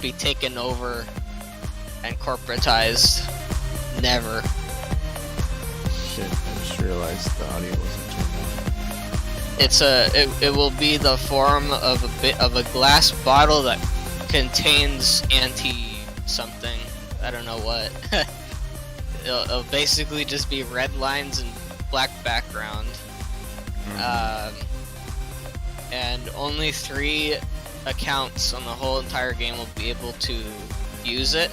be taken over and corporatized. Never. Shit, I just realized the audio wasn't turned on. It will be the form of a bit of a glass bottle that contains something. I don't know what. It'll basically just be red lines and black background. And only 3 accounts on the whole entire game will be able to use it.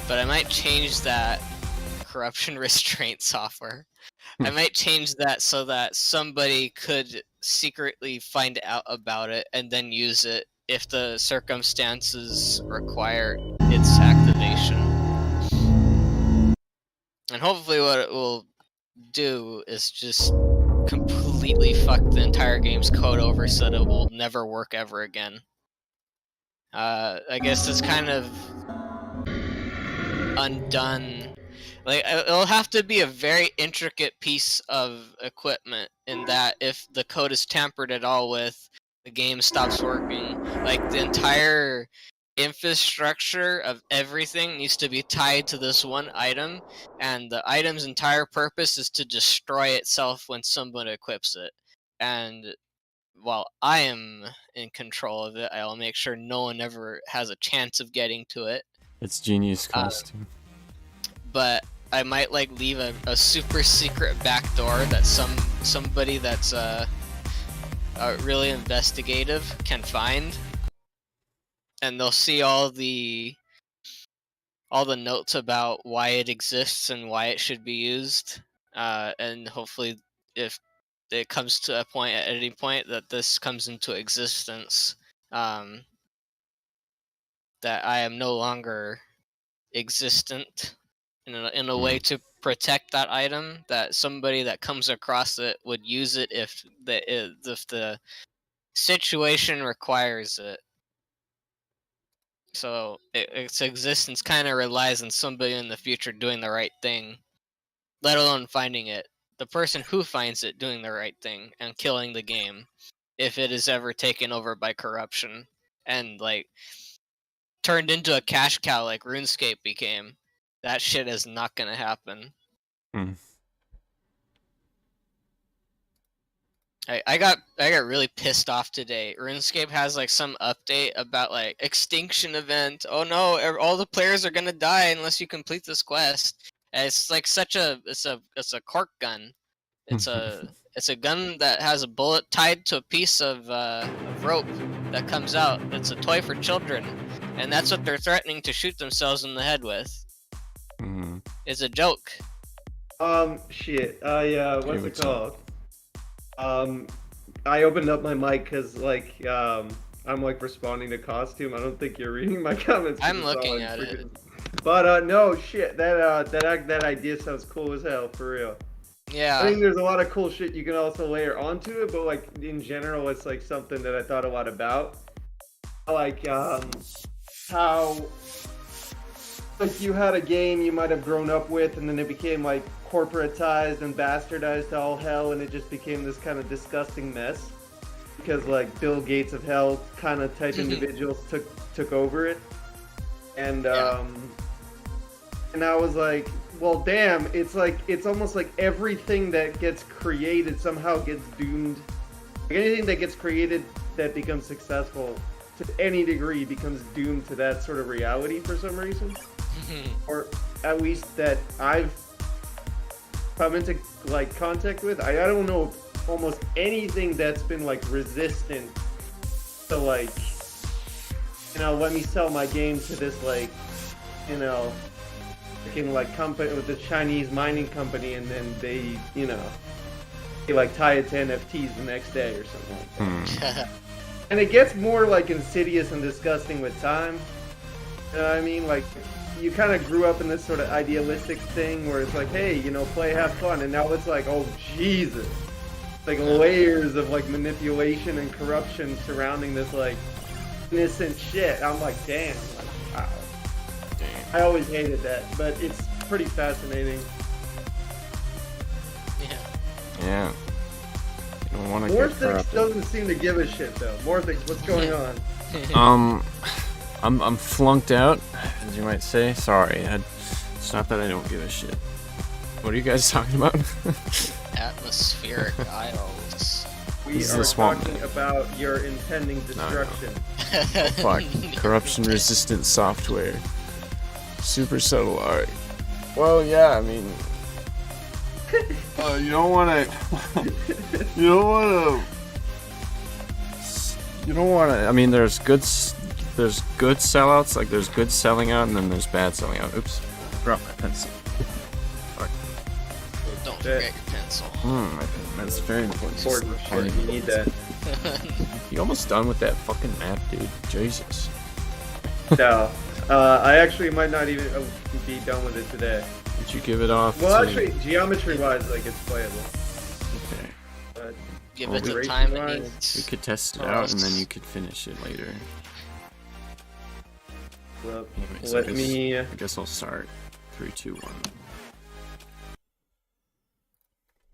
But I might change that corruption restraint software. I might change that so that somebody could secretly find out about it and then use it if the circumstances require its activation. And hopefully what it will do is just completely fuck the entire game's code over so that it will never work ever again. I guess it's kind of undone. Like, it'll have to be a very intricate piece of equipment in that if the code is tampered at all with, the game stops working. Like, the entire infrastructure of everything needs to be tied to this one item, and the item's entire purpose is to destroy itself when someone equips it. And while I am in control of it, I'll make sure no one ever has a chance of getting to it. It's genius costume. But I might like leave a super secret back door that somebody that's really investigative can find, and they'll see all the notes about why it exists and why it should be used, and hopefully if it comes to a point at any point that this comes into existence, that I am no longer existent in a way to protect that item, that somebody that comes across it would use it if the situation requires it. So its existence kind of relies on somebody in the future doing the right thing, let alone finding it. The person who finds it doing the right thing and killing the game, if it is ever taken over by corruption and like turned into a cash cow like RuneScape became. That shit is not gonna happen. I got really pissed off today. RuneScape has like some update about like extinction event. Oh no, all the players are gonna die unless you complete this quest. And it's like it's a cork gun. It's a gun that has a bullet tied to a piece of rope that comes out. It's a toy for children, and that's what they're threatening to shoot themselves in the head with. It's a joke. Shit. What's it called? I opened up my mic because like I'm like responding to costume. I don't think you're reading my comments. I'm looking at it. But no shit. That idea sounds cool as hell, for real. Yeah. I think there's a lot of cool shit you can also layer onto it, but like in general, it's like something that I thought a lot about. Like how like you had a game you might have grown up with, and then it became like corporatized and bastardized to all hell, and it just became this kind of disgusting mess because like Bill Gates of hell kind of type individuals took over it, and and I was like, well, damn, it's almost like everything that gets created somehow gets doomed. Like anything that gets created that becomes successful to any degree becomes doomed to that sort of reality for some reason. Or at least that I've come into like contact with. I don't know almost anything that's been like resistant to like, let me sell my game to this like, freaking like company with the Chinese mining company, and then they like tie it to NFTs the next day or something like that. And it gets more like insidious and disgusting with time. You know what I mean? Like, you kind of grew up in this sort of idealistic thing where it's like, hey, play, have fun, and now it's like, oh Jesus, like layers of like manipulation and corruption surrounding this like innocent shit. I'm like, damn, like, wow. I always hated that, but it's pretty fascinating. Yeah. don't want to get Morphix corrupted. doesn't seem to give a shit though. Morphix, what's going on? I'm flunked out, as you might say. Sorry, it's not that I don't give a shit. What are you guys talking about? Atmospheric isles. We This is are the swamp talking man. about your impending destruction. Fuck. Corruption-resistant software. Super subtle art. Well, yeah, I mean... you don't wanna... you don't wanna... You don't wanna... I mean, there's good sellouts, like there's good selling out, and then there's bad selling out. Oops. Dropped my pencil. Don't forget your pencil. My pen. That's very important. Important shit. You need that. You almost done with that fucking map, dude. Jesus. No. I actually might not even be done with it today. Did you give it off Well, to... actually, geometry-wise, like, it's playable. Okay. But Give Well, it the we- time it Duration-wise, needs. We could test it out, and then you could finish it later. well, Anyways, let me... I guess I'll start. 3, 2, 1.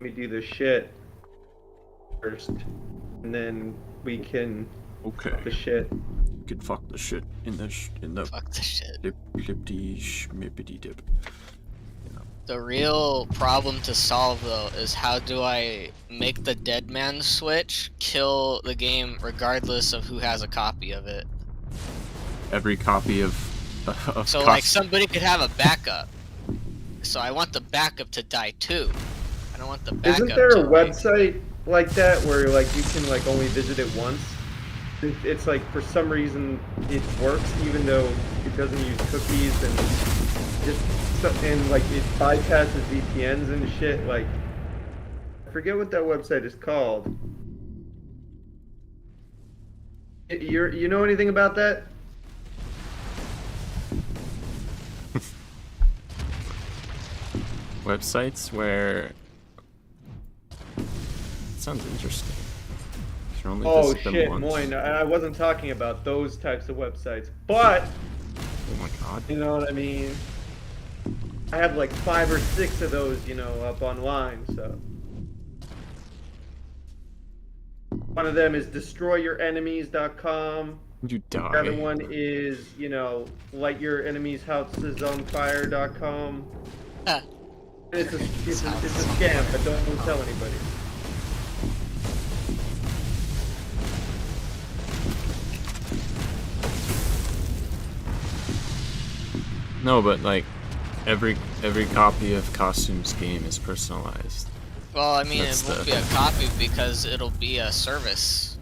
Let me do the shit first, and then we can Okay. the shit. You could fuck the shit in the Fuck the shit. lipty schmippity dip. The real problem to solve though is how do I make the dead man switch kill the game regardless of who has a copy of it. Every copy of So like somebody could have a backup. So I want the backup to die too. I don't want the backup. Isn't there a to, like- website like that where like you can like only visit it once? It's like for some reason it works even though it doesn't use cookies and like it bypasses VPNs and shit. Like I forget what that website is called. You know anything about that? websites where... Sounds interesting. You can only Oh visit them shit, once. Moin. I wasn't talking about those types of websites, but Oh my god. you know what I mean. I have like 5 or 6 of those, you know, up online. So one of them is destroyyourenemies.com. You die. The other one is, you know, lightyourenemie's.houseonfire.com. Ah. It's a scam, but don't tell anybody. No, but like every copy of Costumes game is personalized. Well, I mean, That's it won't the- be a copy because it'll be a service.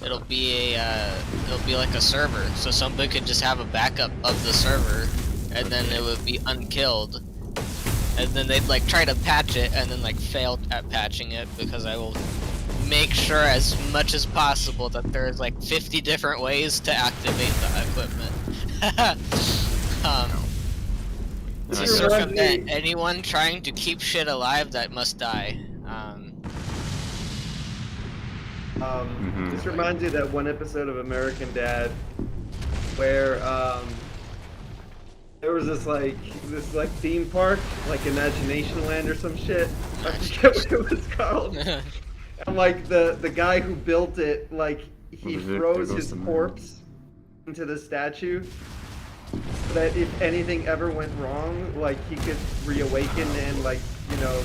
It'll be like a server, so somebody could just have a backup of the server, and then it would be unkilled. And then they'd like try to patch it, and then like fail at patching it because I will make sure as much as possible that there's like 50 different ways to activate the equipment. To Nice. circumvent anyone trying to keep shit alive that must die. This reminds me of that one episode of American Dad where there was this theme park, like Imagination Land or some shit. I forget what it was called. And like the guy who built it, like he What is it? froze There goes his the man. corpse into the statue. So that if anything ever went wrong, like he could reawaken and like, you know,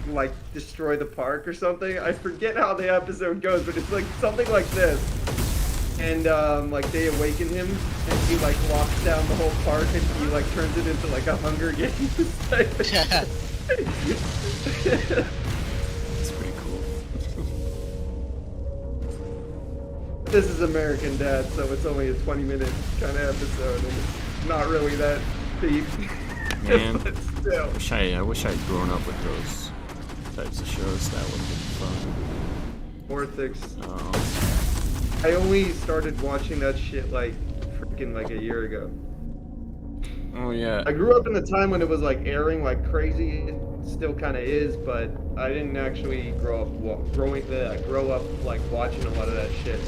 like destroy the park or something. I forget how the episode goes, but it's like something like this. And like they awaken him and he like locks down the whole park and he like turns it into like a Hunger Games type of shit. It's pretty cool. This is American Dad, so it's only a 20-minute kind of episode and it's not really that deep. Man, But still. I wish I'd grown up with those types of shows. That would have been fun. Morphix. Oh, I only started watching that shit like freaking like a year ago. oh yeah. I grew up in the time when it was like airing like crazy. It still kind of is, but I didn't actually grow up like watching a lot of that shit,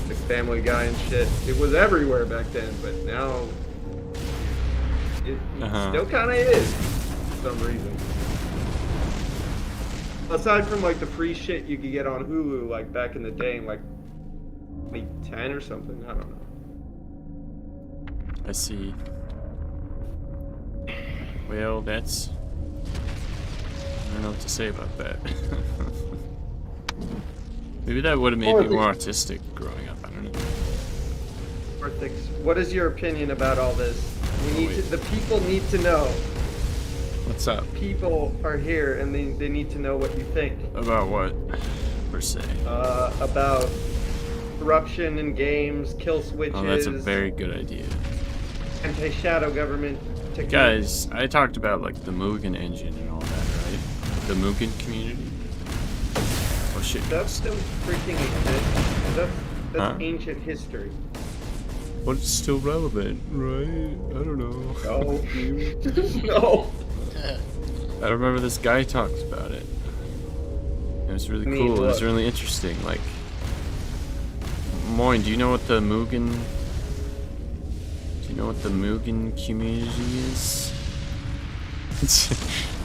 like Family Guy and shit. It was everywhere back then, but now it Uh-huh. still kind of is for some reason. Aside from like the free shit you could get on Hulu, like back in the day, in like 2010 or something. I don't know. I see. Well, that's... I don't know what to say about that. Maybe that would have made me more artistic growing up. I don't know. Orthix, what is your opinion about all this? The people need to know. What's up? People are here and they need to know what you think. About what, per se? About corruption in games, kill switches. Oh, that's a very good idea. Anti-shadow government techniques. Guys, I talked about like the Mugen engine and all that, right? The Mugen community. Oh shit. That's still freaking exists. That's ancient history. But it's still relevant, right? I don't know. No, no. I remember this guy talked about it. It was really cool. It was really interesting. Like, Moin, do you know what the Mugen? Do you know what the Mugen community is?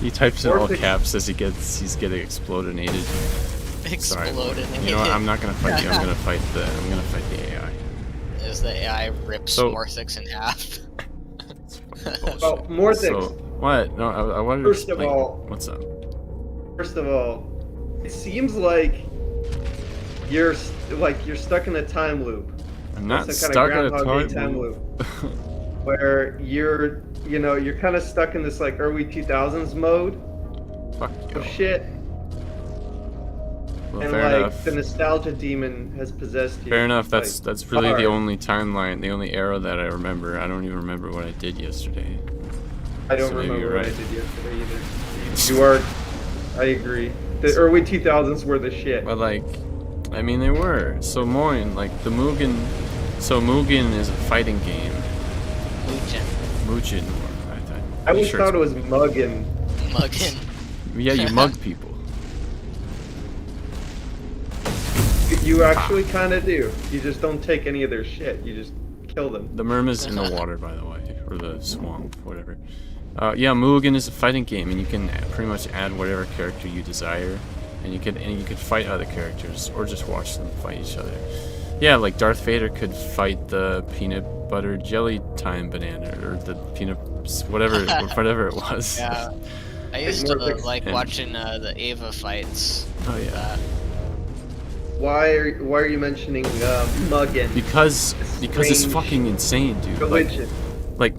He types in all caps as he's getting explodinated. Sorry, you know what? I'm not gonna fight you. I'm gonna fight the AI. As the AI rips Morthix in half. Well, Morthix. So, what? No, I wanted to explain. What's up? First of all, it seems like you're stuck in a time loop. I'm not stuck in a time loop. Where you're kind of stuck in this like early 2000s mode. Fuck you. Of shit. Well, and fair like enough. the nostalgia demon has possessed you. Fair enough. That's really hard. the only timeline, the only era that I remember. I don't even remember what I did yesterday. I don't So remember you're what right. I did yesterday either. You are. I agree. The early 2000s were the shit. But like, I mean, they were. So Moin, like the Mugen. So Mugen is a fighting game. Mugen. I always thought it was Muggin. Muggin. Yeah, you mug people. You actually kind of do. You just don't take any of their shit. You just kill them. The Murma's in the water, by the way, or the swamp, whatever. Yeah, Mugen is a fighting game, and you can pretty much add whatever character you desire, and you could fight other characters or just watch them fight each other. Yeah, like Darth Vader could fight the peanut butter jelly time banana or the peanut whatever it was. Yeah, I used to like watching the Ava fights. Oh yeah. Why are you mentioning Muggin? Because it's fucking insane, dude. Religion. Like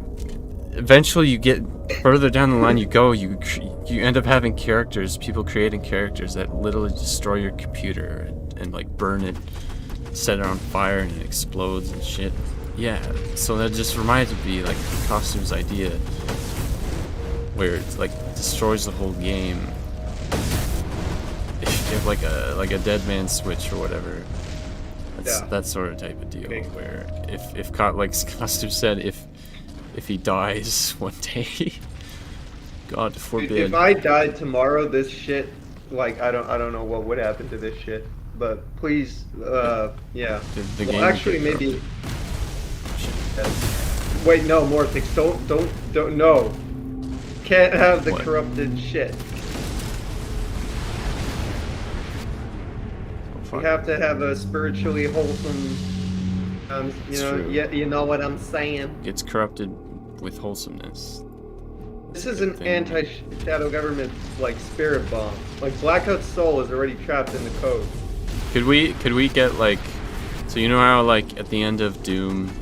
eventually you get further down the line you go, you end up having people creating characters that literally destroy your computer and like burn it, set it on fire, and it explodes and shit. Yeah, so that just reminded me like the Costume's idea, where it like destroys the whole game. If you have like a dead man switch or whatever, that's that sort of type of deal. Okay. Where if like Costume said, if he dies one day, God forbid. Dude, if I died tomorrow, this shit, like I don't know what would happen to this shit. But please, yeah. The game actually, maybe. Wait, no, Morthix, don't, no. Can't have the corrupted shit. You have to have a spiritually wholesome, you know what I'm saying. It's corrupted with wholesomeness. This is an anti-shadow government, like, spirit bomb. Like, Blackout's soul is already trapped in the code. Could we get, like... So you know how, like, at the end of Doom...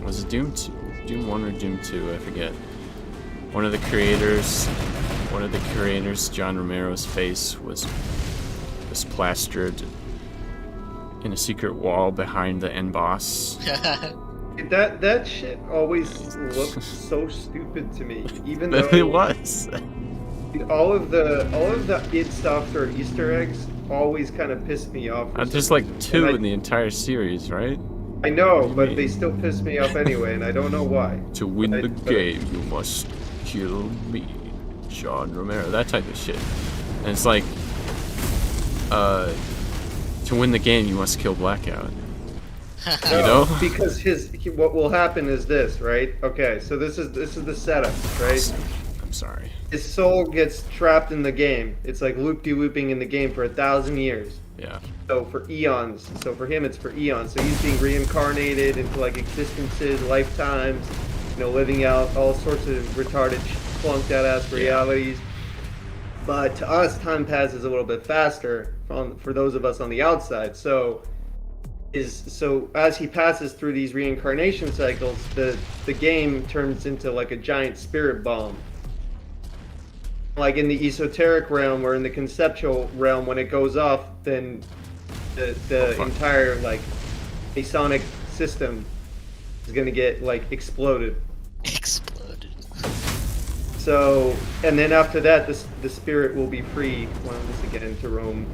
Was it Doom 2? Doom 1 or Doom 2? I forget. One of the creators, John Romero's face was plastered in a secret wall behind the end boss. That shit always looked so stupid to me, even though it was. all of the id Software Easter eggs always kind of pissed me off. There's like 2 in the entire series, right? I know, but they still piss me off anyway, and I don't know why. To win the game, you must kill me, John Romero. That type of shit. And it's like, to win the game, you must kill Blackout. You know? Because what will happen is this, right? Okay, so this is the setup, right? I'm sorry. his soul gets trapped in the game. It's like loop-de-looping in the game for 1,000 years. Yeah. So for eons. So for him, it's for eons. So he's being reincarnated into like existences, lifetimes, living out all sorts of retarded, flunked out ass realities. But to us, time passes a little bit faster for those of us on the outside. So as he passes through these reincarnation cycles, the game turns into like a giant spirit bomb. Like in the esoteric realm or in the conceptual realm, when it goes off, then the entire like Masonic system is gonna get like exploded. Exploded. So, and then after that, the spirit will be free once again to roam,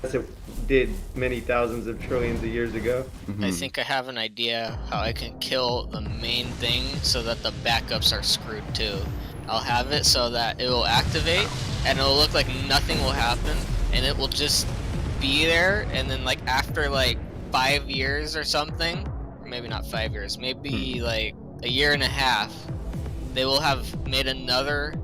as it did many thousands of trillions of years ago. I think I have an idea how I can kill the main thing so that the backups are screwed too. I'll have it so that it will activate and it'll look like nothing will happen and it will just be there, and then like after like 5 years or something, or maybe not 5 years, maybe like a year and a half, they will have made another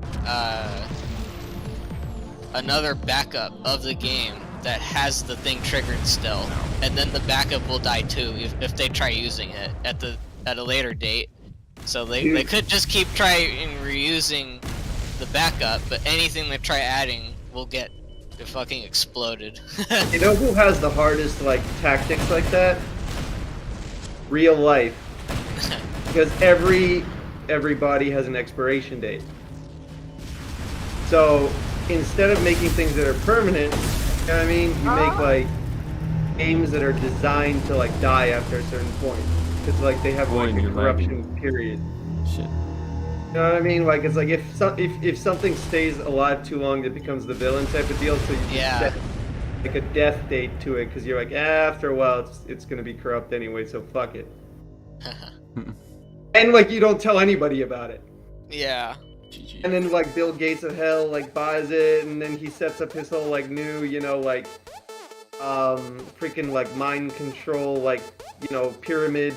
backup of the game that has the thing triggered still, and then the backup will die too if they try using it at a later date. So they could just keep trying reusing the backup, but anything they try adding will get fucking exploded. You know who has the hardest like tactics like that? Real life. Because everybody has an expiration date. So instead of making things that are permanent, you know what I mean? You make like games that are designed to like die after a certain point. It's like they have like a corruption period. Shit. You know what I mean? Like it's like if something stays alive too long, it becomes the villain type of deal. So you set like a death date to it because you're like, after a while it's gonna be corrupt anyway. So fuck it. And like you don't tell anybody about it. Yeah. GG. And then like Bill Gates of hell like buys it, and then he sets up his whole like new like freaking like mind control like pyramid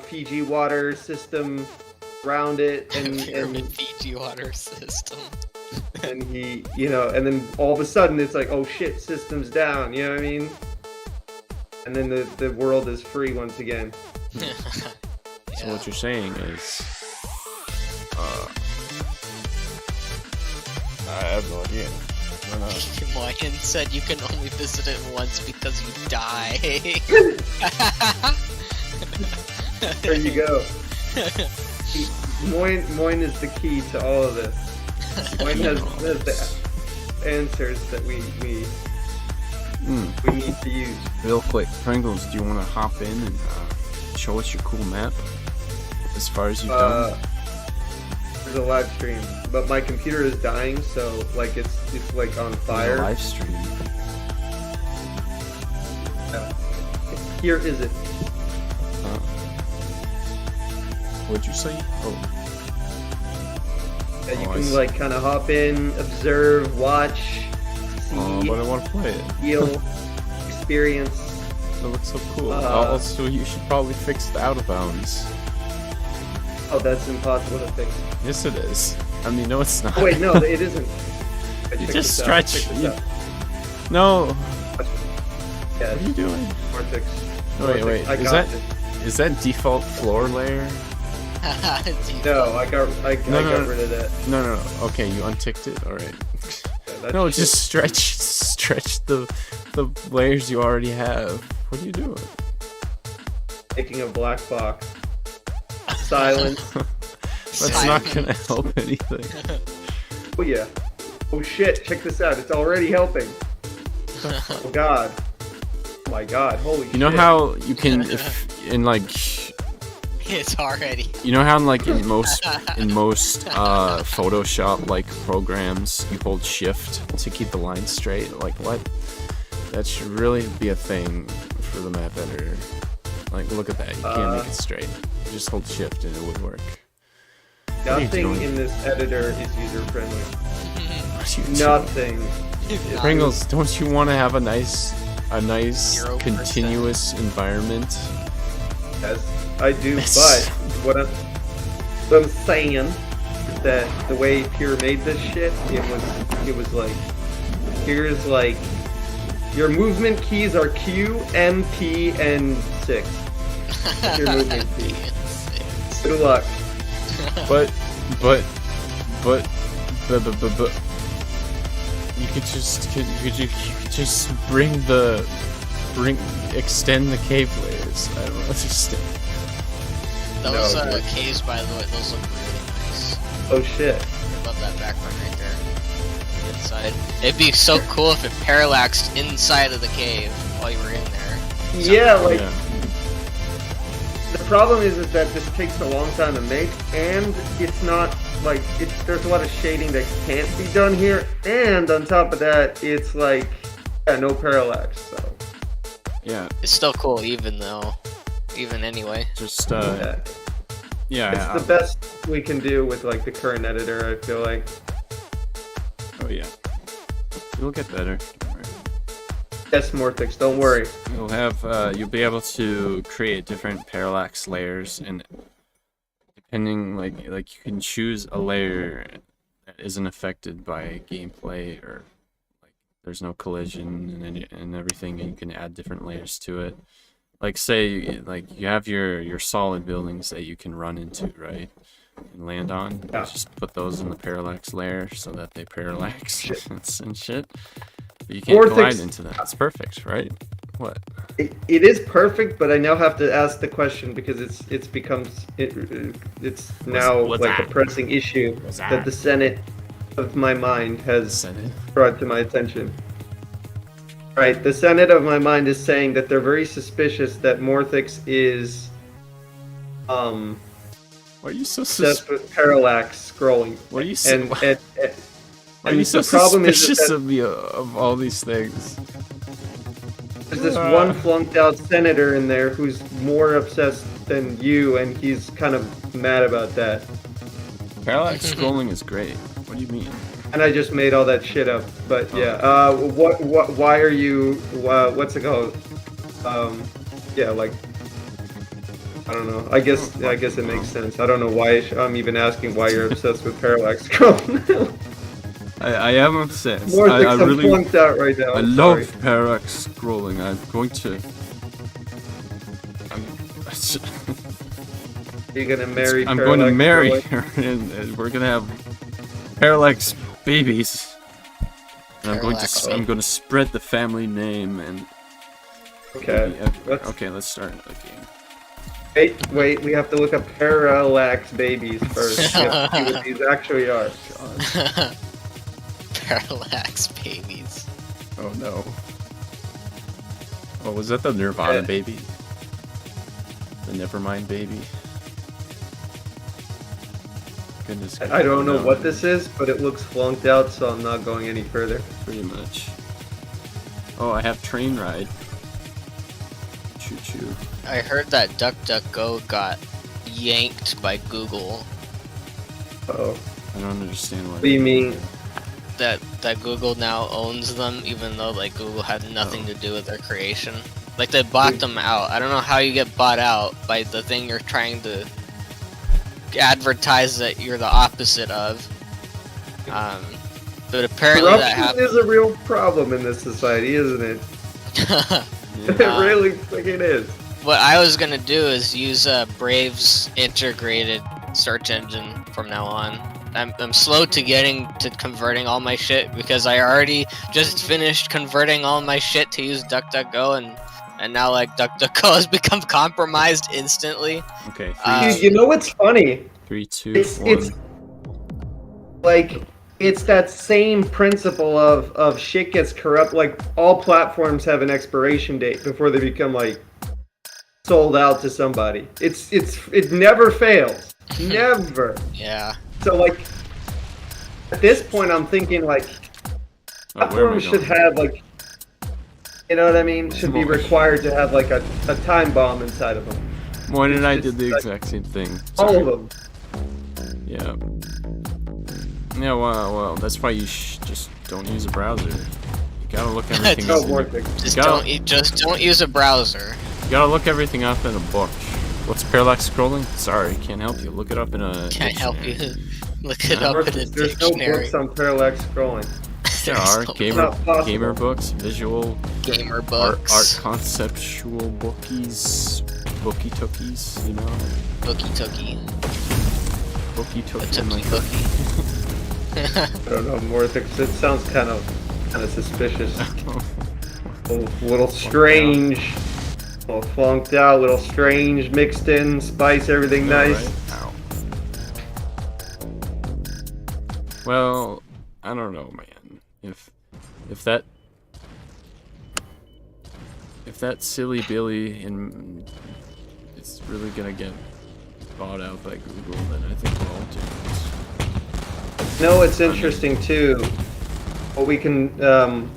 Fiji water system around it, and Pyramid Fiji water system. and he and then all of a sudden it's like, oh shit, system's down, you know what I mean? And then the world is free once again. So what you're saying is, I have no idea. Moyen said you can only visit it once because you die. There you go. Moyen is the key to all of this. Moyen has the answers that we need to use. Real quick, Pringles, do you want to hop in and show us your cool map? As far as you've done? There's a live stream, but my computer is dying, so like it's like on fire. Live stream. Here is it. What'd you say? Oh. Yeah, you can like kind of hop in, observe, watch, see, but I want to play it. feel, experience. It looks so cool. Also, you should probably fix the out of bounds. Oh, that's impossible to fix. Yes, it is. I mean, no, it's not. Oh, wait, no, it isn't. You just stretch. No. Yeah, What are you doing? Vortex. Wait. Is that default floor layer? No, I got rid of that. No. Okay, you unticked it. All right. Yeah, No, just stretch the layers you already have. What are you doing? Making a black box. Silence. That's not gonna help anything. Oh yeah. Oh shit! Check this out. It's already helping. Oh god. Oh my god. Holy shit. You know how you can It's already. You know how in most Photoshop like programs you hold shift to keep the line straight? Like what? That should really be a thing for the map editor. Like look at that. You can't make it straight. You just hold shift and it would work. Nothing in this editor is user friendly. Nothing. Nothing. Pringles, don't you want to have a nice 0%. continuous environment? Yes, I do. But what I'm saying, that the way Pure made this shit, it was like, here's like, your movement keys are Q, M, P, and 6. That's your movement key. Good luck. But you could just extend the cave layers. I don't understand. Those No, dude. caves, by the way, those look really nice. Oh shit. I love that background right there. Inside. It'd be so cool if it parallaxed inside of the cave while you were in there. Yeah, like, Yeah. the problem is that this takes a long time to make, and it's not, like, there's a lot of shading that can't be done here, and on top of that, it's like, yeah, no parallax, so. Yeah, It's still cool, even anyway. just Yeah. yeah. It's the best we can do with, like, the current editor, I feel like. Oh yeah. It'll get better. Don't worry. Yes, Morphix, don't worry. You'll be able to create different parallax layers, and depending, like you can choose a layer that isn't affected by gameplay, or like there's no collision and everything, and you can add different layers to it. Like say, like you have your solid buildings that you can run into, right? And land on. Yeah. Just put those in the parallax layer so that they parallax and shit. But you can't Vortex- glide into that. It's perfect, right? What? It is perfect, but I now have to ask the question because it's now what's like that? a pressing issue What's that that? the Senate of my mind has Senate? brought to my attention. Right, the Senate of my mind is saying that they're very suspicious that Morphix is Why are you so obsessed with parallax scrolling. What are you so? And, Why and, and, are you and so the problem is suspicious that of me of all these things? there's this one flunked out senator in there who's more obsessed than you, and he's kind of mad about that. Parallax scrolling is great. What do you mean? And I just made all that shit up. But yeah, why are you, what's it called? Yeah, like, I don't know. I guess it makes sense. I don't know why I'm even asking why you're obsessed with parallax scrolling. I am obsessed. Morphix, I I'm really, flunked out right now. I I'm love sorry. parallax scrolling. I'm going to. You're gonna marry I'm going to parallax marry scrolling? her, and we're gonna have parallax babies. And Parallax I'm going to spread the family name and. Okay. Let's- Okay, let's start the game. Wait, we have to look up parallax babies first. We have to see what these actually are. God. Parallax babies. Oh no. Oh, was that the Nirvana Yeah. baby? The Nevermind baby? Goodness. I don't know what this is, but it looks flunked out, so I'm not going any further. Pretty much. Oh, I have train ride. Choo choo. I heard that DuckDuckGo got yanked by Google. Uh-oh. I don't understand what. What do you mean? That Google now owns them, even though like Google had nothing to do with their creation. Like they bought them out. I don't know how you get bought out by the thing you're trying to advertise that you're the opposite of. But apparently that Corruption happened. is a real problem in this society, isn't it? It really freaking is. What I was gonna do is use Brave's integrated search engine from now on. I'm slow to getting to converting all my shit because I already just finished converting all my shit to use DuckDuckGo, and now like DuckDuckGo has become compromised instantly. Okay, You know what's funny? 3, 2, It's 1. like it's that same principle of shit gets corrupt. Like all platforms have an expiration date before they become like sold out to somebody. It never fails. Never. Yeah. So like at this point I'm thinking like Oh, where am I platforms should going? have like, you know what I mean? Should be required to have like a time bomb inside of them. Moin and I it's did the like- exact same thing. All Sorry. of them. Yeah. Yeah, well, that's why you just don't use a browser. You gotta look everything No up. more In a, things. Just don't use a browser. you gotta look everything up in a book. What's parallax scrolling? Sorry, can't help you. Look it up in a. Can't help you. dictionary. Look it up in a There's no dictionary. books on parallax scrolling. There There's are no not possible. gamer books, visual gamer art books. conceptual bookies, bookie tookies, you know, Bookie tookie. bookie A tookie. tookie cookie. I don't know, Morthix. It sounds kind of suspicious. A little strange. A little flunked out, a little strange, mixed in, spice everything nice. Ow. Well, I don't know, man. If that silly Billy is really gonna get bought out by Google, then I think we're all doomed. No, it's interesting too. What we can,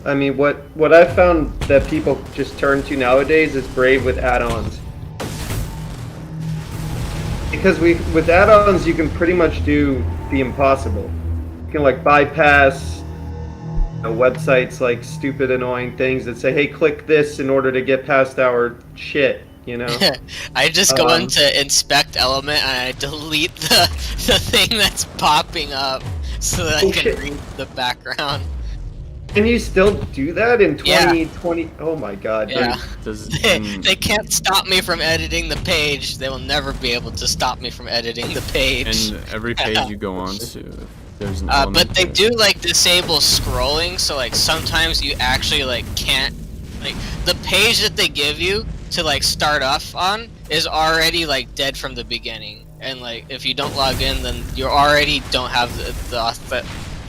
I mean, what I found that people just turn to nowadays is Brave with add-ons. Because with add-ons, you can pretty much do the impossible. You can like bypass websites like stupid, annoying things that say, "Hey, click this in order to get past our shit." You know. I just go into inspect element and I delete the thing that's popping up so that I can read the background. Can you still do that in Yeah. 2020? Oh my god. Yeah. dude. They can't stop me from editing the page. They will never be able to stop me from editing the page. And every page you go on to, there's an element But they that- do like disable scrolling, so like sometimes you actually like can't, like the page that they give you to like start off on is already like dead from the beginning, and like if you don't log in, then you already don't have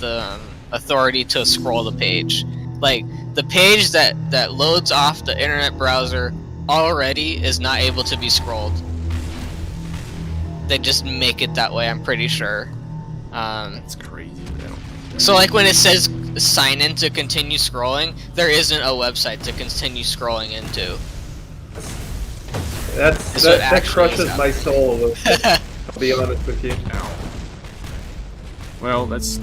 the authority to scroll the page. Like the page that loads off the internet browser already is not able to be scrolled. They just make it that way, I'm pretty sure. That's crazy. I don't- So like when it says sign in to continue scrolling, there isn't a website to continue scrolling into. that what actually crushes is my soul a little bit, I'll be honest with you. Ow. Well, that's.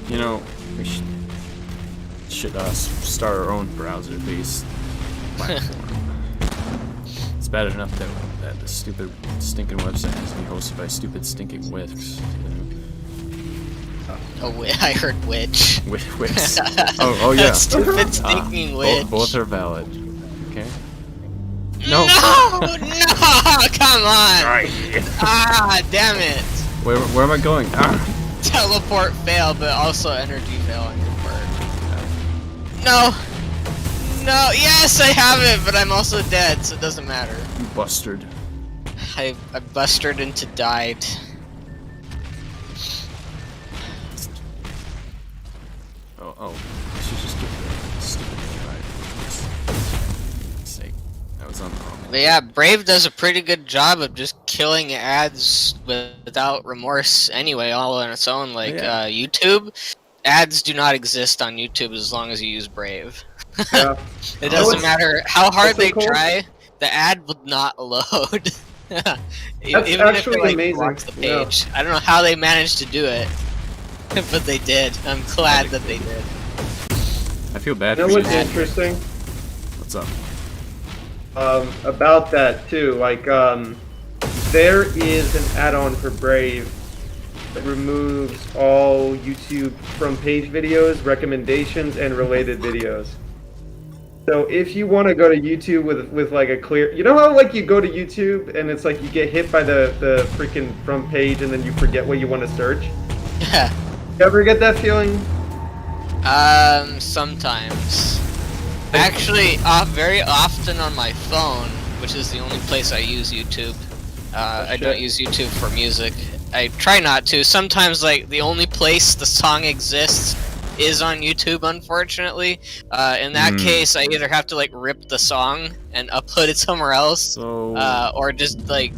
You know, we should start our own browser-based platform. It's bad enough that the stupid stinking website has to be hosted by stupid stinking Wix. I heard witch. Wix. Oh yeah. Stupid Ah, stinking witch. both are valid. Okay. No, no, come on. Right. Ah, damn it. Where am I going? Ah. Teleport fail, but also energy fail on your part. No. No, yes, I have it, but I'm also dead, so it doesn't matter. You bustard. I busted into died. Oh, I should just get the stupid right. Sake. That was on the wrong one. But yeah, Brave does a pretty good job of just killing ads without remorse anyway, all on its own. Like Yeah. YouTube, ads do not exist on YouTube as long as you use Brave. Yeah. It doesn't matter how hard what's so they cool? try, the ad would not load. That's Even if actually it, like, amazing. blocks the Yeah. page. I don't know how they managed to do it, but they did. I'm glad that they did. I feel bad You know for what's you. interesting What's up? about that too? Like, there is an add-on for Brave that removes all YouTube from page videos, recommendations, and related videos. So if you want to go to YouTube with like a clear, you know how like you go to YouTube and it's like you get hit by the freaking front page and then you forget what you want to search. You ever get that feeling? Sometimes. Actually, very often on my phone, which is the only place I use YouTube. I don't shit. use YouTube for music. I try not to. Sometimes, like, the only place the song exists is on YouTube, unfortunately. In that case, I either have to, like, rip the song and upload it somewhere else, So or just, like,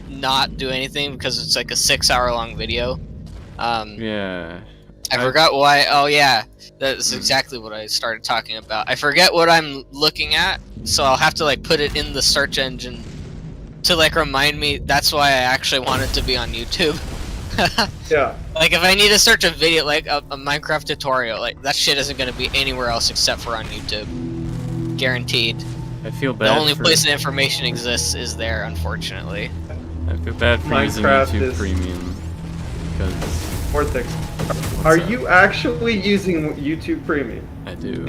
not do anything because it's, like, a 6-hour-long video. yeah. I forgot why. Oh yeah, that's exactly what I started talking about. I forget what I'm looking at, so I'll have to like put it in the search engine to like remind me. That's why I actually want it to be on YouTube. Yeah. Like if I need to search a video, like a Minecraft tutorial, like that shit isn't gonna be anywhere else except for on YouTube. Guaranteed. I feel The bad. only for, place the information exists is there, unfortunately. I feel bad for using Minecraft YouTube is- Premium because Vortex, are you actually using YouTube Premium? I do.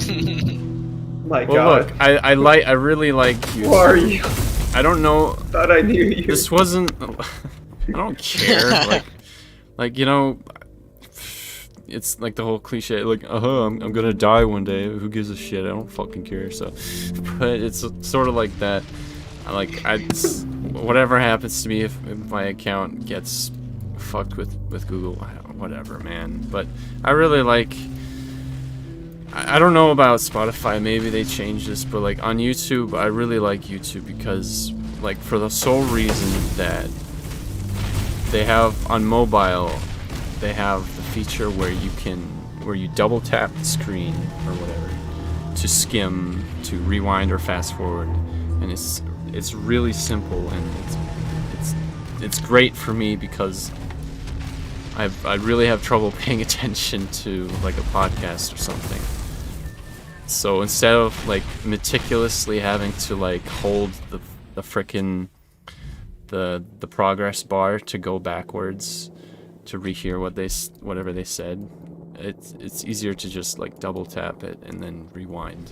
My Well, God. look, I really like YouTube. Who are you? I don't know. Thought I knew you. This wasn't. I don't care. Like you know, it's like the whole cliche. Like, I'm gonna die one day. Who gives a shit? I don't fucking care. So, but it's sort of like that. Whatever happens to me if my account gets fucked with Google, whatever, man. But I really like. I don't know about Spotify. Maybe they changed this, but like on YouTube, I really like YouTube because, like, for the sole reason that they have on mobile, they have the feature where you double tap the screen or whatever to skim, to rewind or fast forward, and it's really simple, and it's great for me because I really have trouble paying attention to like a podcast or something. So instead of like meticulously having to like hold the frickin' the progress bar to go backwards to rehear whatever they said, it's easier to just like double tap it and then rewind.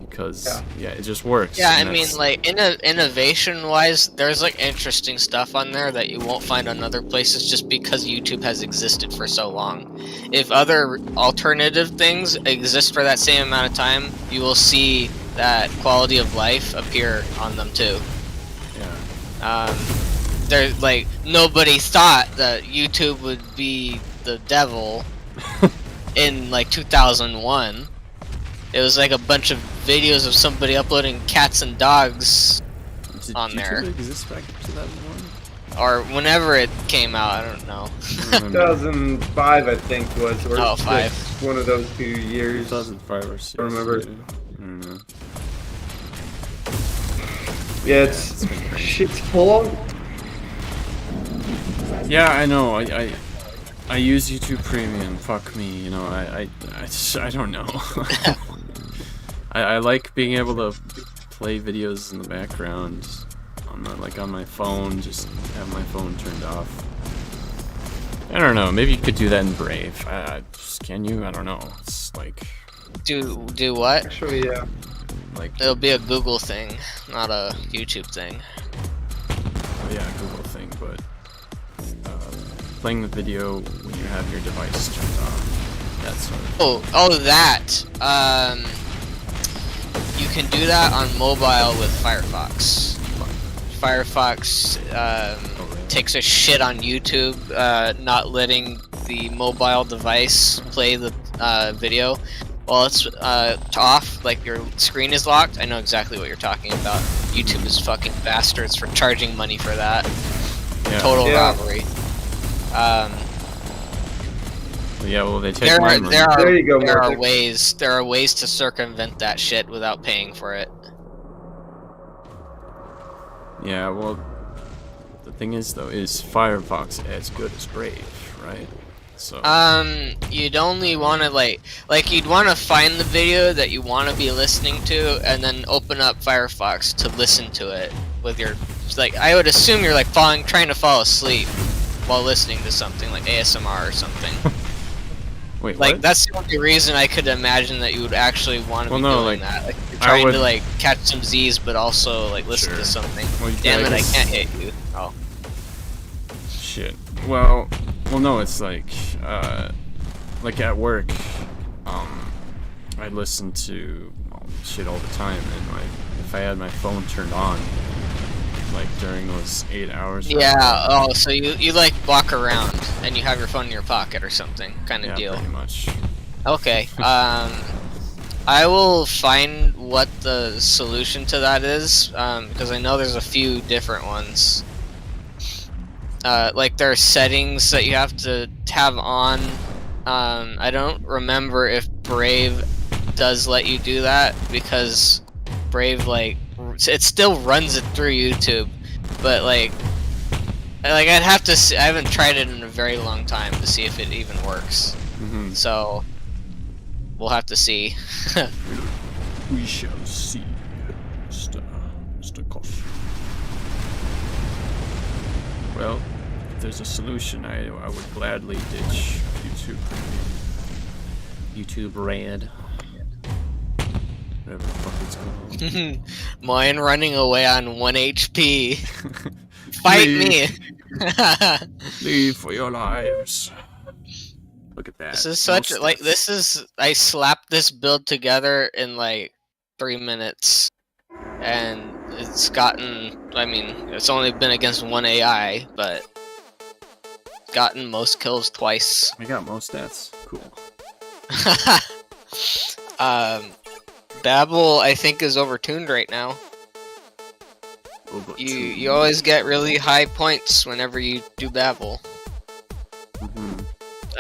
Because yeah, it just works. Yeah, I and mean, that's- like, innovation-wise, there's, like, interesting stuff on there that you won't find on other places just because YouTube has existed for so long. If other alternative things exist for that same amount of time, you will see that quality of life appear on them, too. yeah. There's, like, nobody thought that YouTube would be the devil in, like, 2001. It was like a bunch of videos of somebody uploading cats and dogs, Did on YouTube there. exist back in 2001? or whenever it came out. I don't know. I don't remember. 2005, I think, was, or Oh, 5. 6, one of those 2 years. 2005 or 6. I remember. I don't know. Yeah, It's been crazy. shit's full on. Yeah, I know. I use YouTube Premium. Fuck me. You know, I don't know. I like being able to play videos in the background on my phone. Just have my phone turned off. I don't know. Maybe you could do that in Brave. Can you? I don't know. It's like Do what? Actually, yeah. It'll be a Google thing, not a YouTube thing. Oh yeah, Google thing, but playing the video when you have your device turned on. That's sort of. Oh, that. You can do that on mobile with Firefox. Firefox really? takes a shit on YouTube, not letting the mobile device play the video while it's off, like your screen is locked. I know exactly what you're talking about. YouTube is fucking bastards for charging money for that. Yeah. Total Yeah. robbery. Yeah, well, they take There my are money. There you go, there are Mark. ways to circumvent that shit without paying for it. Yeah, well, the thing is, though, is Firefox as good as Brave, right? So. You'd only want to like you'd want to find the video that you want to be listening to, and then open up Firefox to listen to it with your. Like, I would assume you're like trying to fall asleep while listening to something like ASMR or something. Wait, Like what? that's the only reason I could imagine that you would actually want to Well, be no, doing like, that. Like you're I trying would- to like catch some Z's, but also like listen Sure. to something. Well, Damn it, I guess- can't hit you. Oh. Shit. Well, no, it's like at work, I listen to shit all the time, and like, if I had my phone turned on, like during those 8 hours. or Yeah. whatever, Oh, so you like walk around and you have your phone in your pocket or something kind of yeah, deal. pretty much. Okay. I will find what the solution to that is, because I know there's a few different ones. Like there are settings that you have to have on. I don't remember if Brave does let you do that, because Brave it still runs it through YouTube, but like I'd have to see, I haven't tried it in a very long time to see if it even works. Hmm. So we'll have to see. We shall see, Mr. Coffee. Well, if there's a solution, I would gladly ditch YouTube. YouTube Red. Whatever the fuck it's called. Mine running away on 1 HP. Fight me! Leave for your lives. Look at that. This is such Most like deaths. this is I slapped this build together in like 3 minutes, and it's gotten. I mean, it's only been against 1 AI, but gotten most kills twice. I got most stats. Cool. Babel, I think, is overtuned right now. Oh, but You always get really high points whenever you do Babel. Mhm.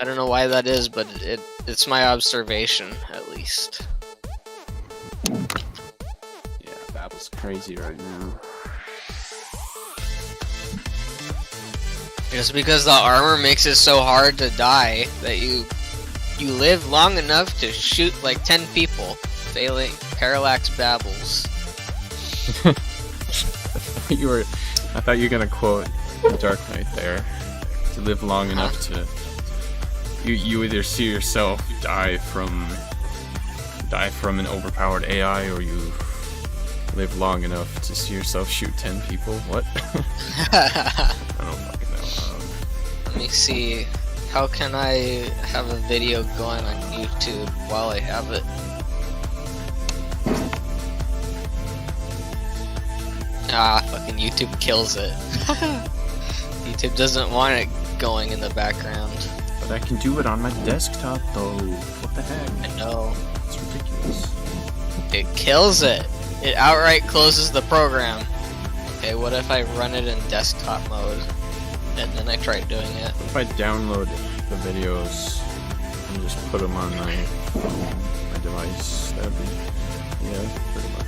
I don't know why that is, but it's my observation, at least. Yeah, Babel's crazy right now. Just because the armor makes it so hard to die that you live long enough to shoot like 10 people, failing Parallax Babbles. I thought you were gonna quote Dark Knight there. To live long enough to you either see yourself die from an overpowered AI, or you live long enough to see yourself shoot 10 people. What? I don't fucking know. Let me see. How can I have a video going on YouTube while I have it? Ah, fucking YouTube kills it. YouTube doesn't want it going in the background. But I can do it on my desktop though. What the heck? I know. It's ridiculous. It kills it. It outright closes the program. Okay, what if I run it in desktop mode? And then I tried doing it. If I download the videos and just put them on my device, that'd be, yeah, pretty much.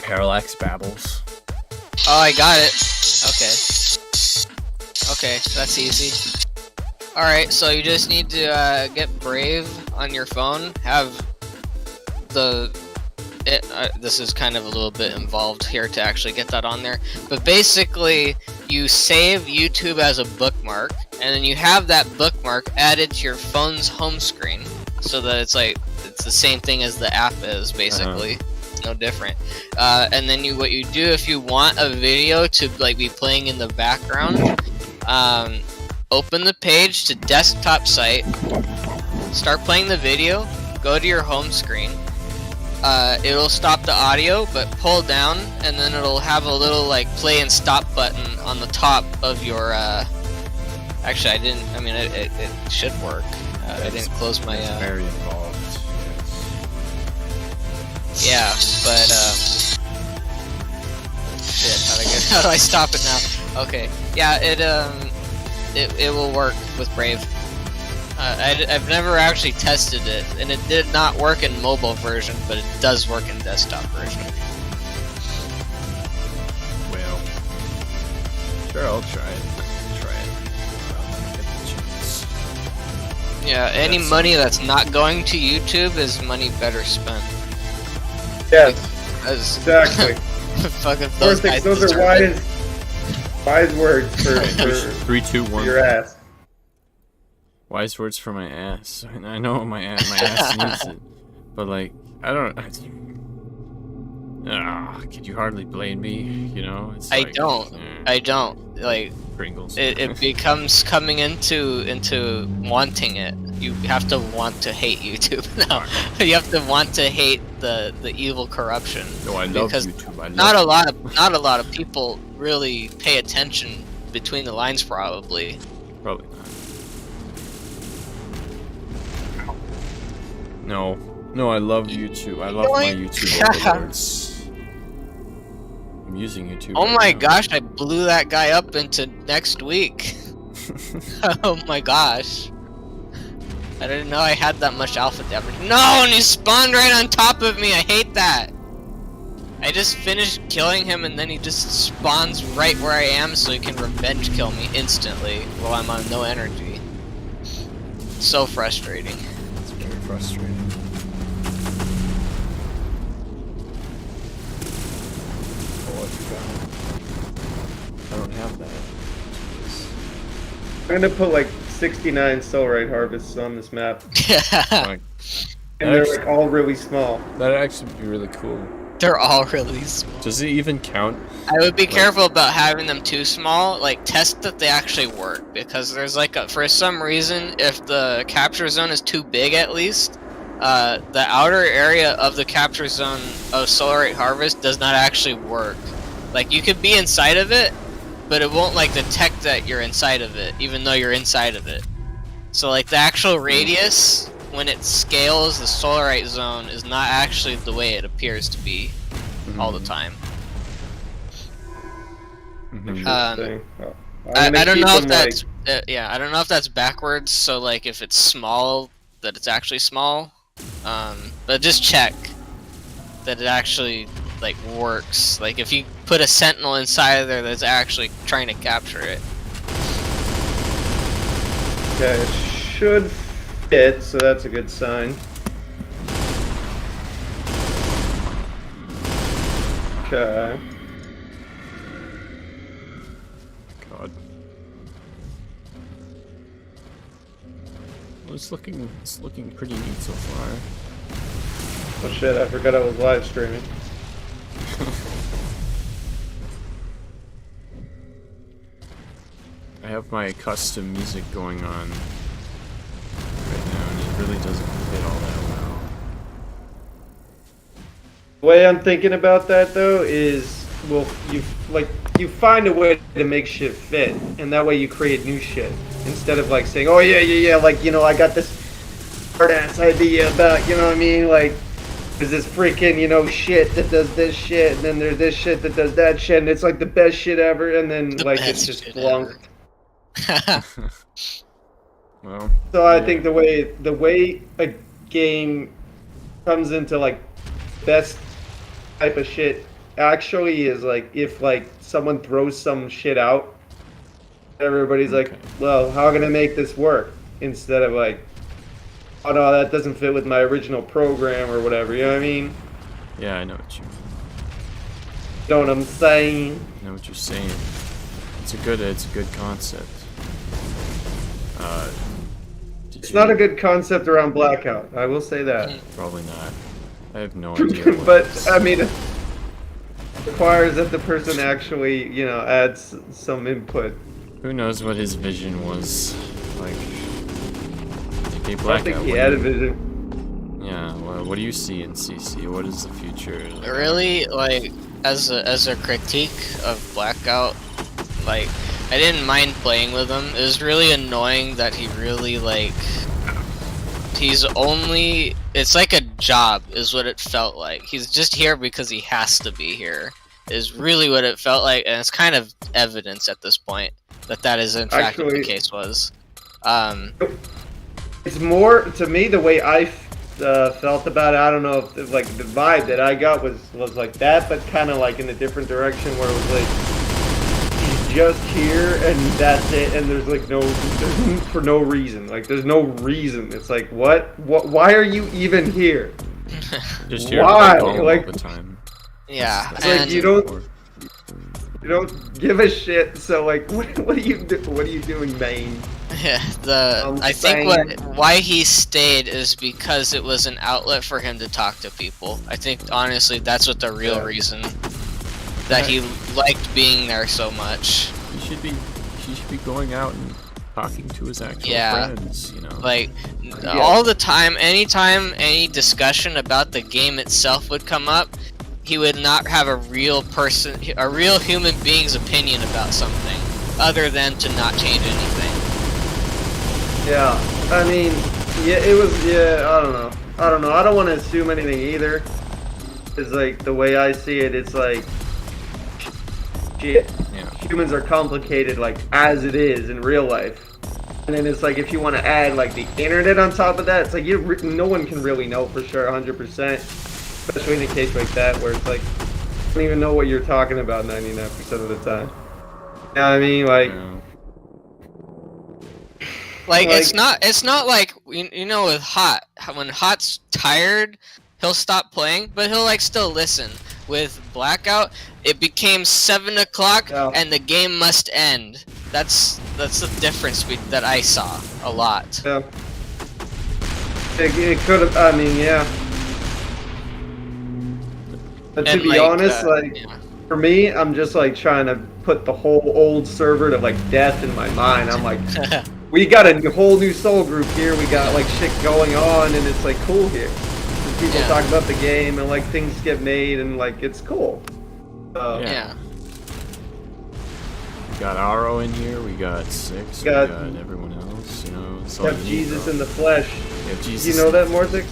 Parallax Babbles. Oh, I got it. Okay. Okay, that's easy. Alright, so you just need to get Brave on your phone. Have this is kind of a little bit involved here to actually get that on there. But basically, you save YouTube as a bookmark, and then you have that bookmark added to your phone's home screen, so that it's the same thing as the app is, basically. No different. And then what you do if you want a video to be playing in the background, open the page to desktop site, start playing the video, go to your home screen. It'll stop the audio, but pull down, and then it'll have a little play and stop button on the top of your. Actually, it should work. I didn't close my. It's very involved. Yeah, but shit, how do I stop it now? Okay, yeah, it will work with Brave. I've never actually tested it, and it did not work in mobile version, but it does work in desktop version. Well, sure, I'll try it. Get the chance. Yeah, any money that's not going to YouTube is money better spent. Yes, Because exactly. fuck if those guys Those are deserve it. wise words for 3, 2, 1. your ass. Wise words for my ass. I know my ass needs it, but I don't. Could you hardly blame me? You know, it's I don't. I don't. Pringles. It becomes coming into wanting it. You have to want to hate YouTube now. You have to want to hate the evil corruption. No, I love because YouTube. I love not a lot of people really pay attention between the lines. Probably. Probably not. No, I love YouTube. I love my YouTube overlords. I'm using YouTube. Oh right my now. gosh! I blew that guy up into next week. Oh my gosh! I didn't know I had that much alpha damage. No, and he spawned right on top of me. I hate that. I just finished killing him, and then he just spawns right where I am, so he can revenge kill me instantly while I'm on no energy. So frustrating. It's very frustrating. Oh, I forgot. I don't have that. Jeez. I'm gonna put like 69 Soulrite Harvests on this map, Like, and they're like all really small. that'd actually be really cool. They're all really small. Does it even count? I would be careful about having them too small. Like, test that they actually work, because there's like for some reason, if the capture zone is too big, at least, the outer area of the capture zone of Solarite Harvest does not actually work. Like, you could be inside of it, but it won't like detect that you're inside of it, even though you're inside of it. So like the actual radius, when it scales the Solarite zone, is not actually the way it appears to be all the time. Mhm. I don't know if that's yeah, I don't know if that's backwards. So like if it's small, that it's actually small. But just check that it actually like works. Like if you put a sentinel inside of there that's actually trying to capture it. Okay, it should fit, so that's a good sign. Okay. God. Well, it's looking pretty neat so far. Oh shit, I forgot I was live streaming. I have my custom music going on right now, and it really doesn't fit all that well. The way I'm thinking about that though is, well, you find a way to make shit fit, and that way you create new shit instead of like saying, oh yeah, like, you know, I got this hard ass idea about, you know what I mean, like there's this freaking, you know, shit that does this shit, and then there's this shit that does that shit, and it's like the best shit ever, and then The like best it's just shit flung. Well, So I yeah. think the way a game comes into like best type of shit actually is like if like someone throws some shit out, everybody's like, Okay. well, how can I make this work? Instead of like, oh no, that doesn't fit with my original program or whatever, you know what I mean? Yeah, I know what you mean. Know what I'm saying? I know what you're saying. It's a good concept. Did It's you... not a good concept around Blackout, I will say that. Probably not. I have no idea. What But it is. I mean, it requires that the person actually, you know, adds some input. Who knows what his vision was like? Okay, I Blackout. think he what had do a you- vision. Yeah. Well, what do you see in CC? What is the future? Really, like as a critique of Blackout, like I didn't mind playing with him. It was really annoying that he really like it's like a job is what it felt like. He's just here because he has to be here is really what it felt like, and it's kind of evidence at this point that is in fact what the Actually- case was. It's more, to me, the way I felt about it. I don't know if like the vibe that I got was like that, but kind of like in a different direction where it was like he's just here and that's it, and there's like no for no reason. Like there's no reason. It's like what? Why are you even here? Just here Why? all Like- the time. Yeah, It's like and you don't give a shit. So like, what are you doing, man? I think why he stayed is because it was an outlet for him to talk to people. I think honestly that's what the real Yeah. reason that he liked being there so much. He should be going out and talking to his actual Yeah. friends. You know. Like all the time, anytime any discussion about the game itself would come up, he would not have a real human being's opinion about something other than to not change anything. Yeah, I mean, yeah, it was, yeah, I don't know. I don't want to assume anything either. It's like, the way I see it, it's like, shit, Yeah. humans are complicated, like, as it is in real life. And then it's like, if you want to add, like, the internet on top of that, it's like, no one can really know for sure, 100%. Especially in a case like that, where it's like, you don't even know what you're talking about 99% of the time. You know what I mean? Like, Yeah. Like it's not like you know with Hot, when Hot's tired, he'll stop playing, but he'll like still listen. With Blackout, it became 7 o'clock Yeah. and the game must end. That's the difference that I saw a lot. Yeah. It could have. I mean, yeah. But to And, be like, honest, yeah. for me, I'm just like trying to put the whole old server to like death in my mind. I'm like, we got a whole new soul group here. We got like shit going on, and it's like cool here. And people Yeah. talk about the game, and like things get made, and like it's cool. Yeah. We got Aro in here. We got Six. Got- we got everyone else. You know, it's all Have you need, Jesus bro. in the flesh. We have Jesus. You know that, Mortix?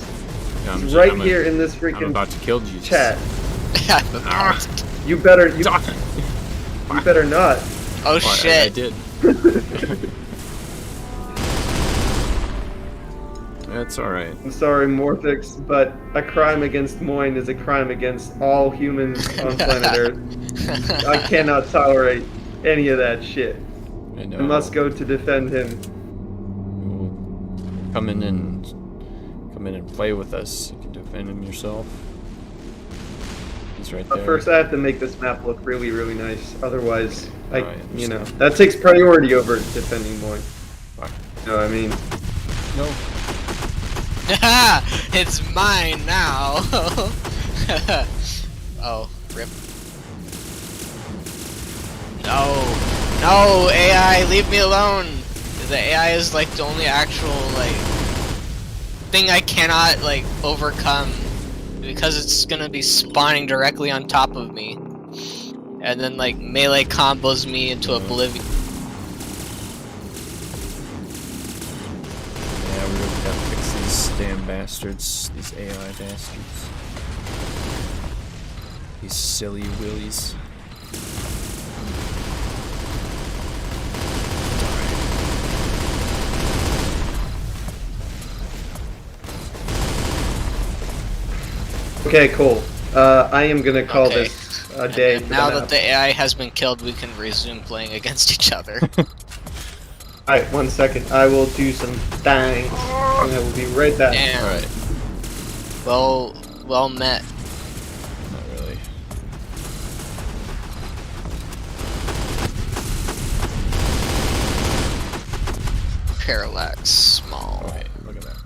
Yeah, It's right I'm here in this I'm freaking about to kill Jesus. chat. Ah. You better not. Oh Well, shit. I did. That's alright. I'm sorry, Morphix, but a crime against Moyne is a crime against all humans on planet Earth. I cannot tolerate any of that shit. I know. I must go to defend him. Come in and play with us. You can defend him yourself. He's right there. But first, I have to make this map look really, really nice. Otherwise, I you know, understand. that takes priority over defending Moyne. Fuck. You know what I mean? No. It's mine now. Oh, rip. No, AI, leave me alone. The AI is like the only actual like thing I cannot like overcome because it's gonna be spawning directly on top of me, and then like melee combos me into oblivion. Yeah, we really gotta fix these damn bastards. These AI bastards. These silly willies. Okay, cool. I am gonna call Okay. this a day. And for now the that map. the AI has been killed, we can resume playing against each other. Alright, 1 second. I will do some things. And I will be right back. Damn. Alright, Well met. not really. Parallax, small. Okay, look at that.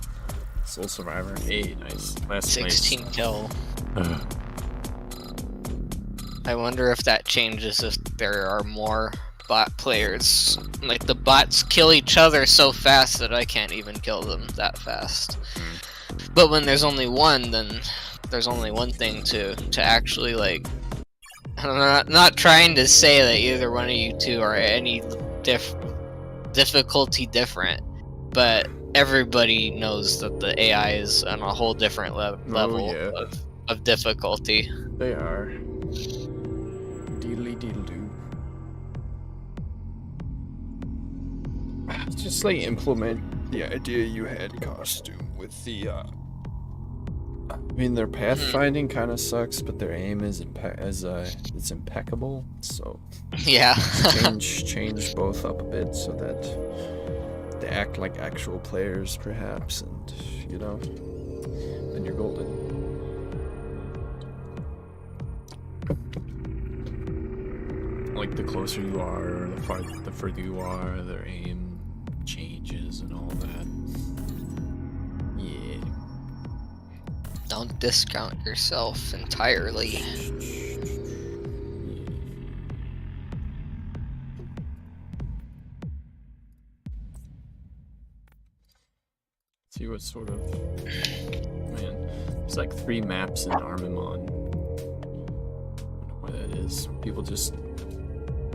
Soul Survivor. 8, nice. Last 16 kill. Ugh. I wonder if that changes if there are more bot players. Like the bots kill each other so fast that I can't even kill them that fast. But when there's only one, then there's only one thing to actually like. I'm not trying to say that either one of you two are any difficulty different, but everybody knows that the AI is on a whole different level yeah. of difficulty. They are. Deedly deedle doo. Just like implement the idea you had costume with the I mean their pathfinding kind of sucks, but their aim is it's impeccable. So Yeah. change both up a bit so that they act like actual players, perhaps, and you know, then you're golden. Like the closer you are, or the further you are, their aim changes and all that. Yeah. Don't discount yourself entirely. See what sort of man. There's like 3 maps in Armamon. I don't know where that is. People just.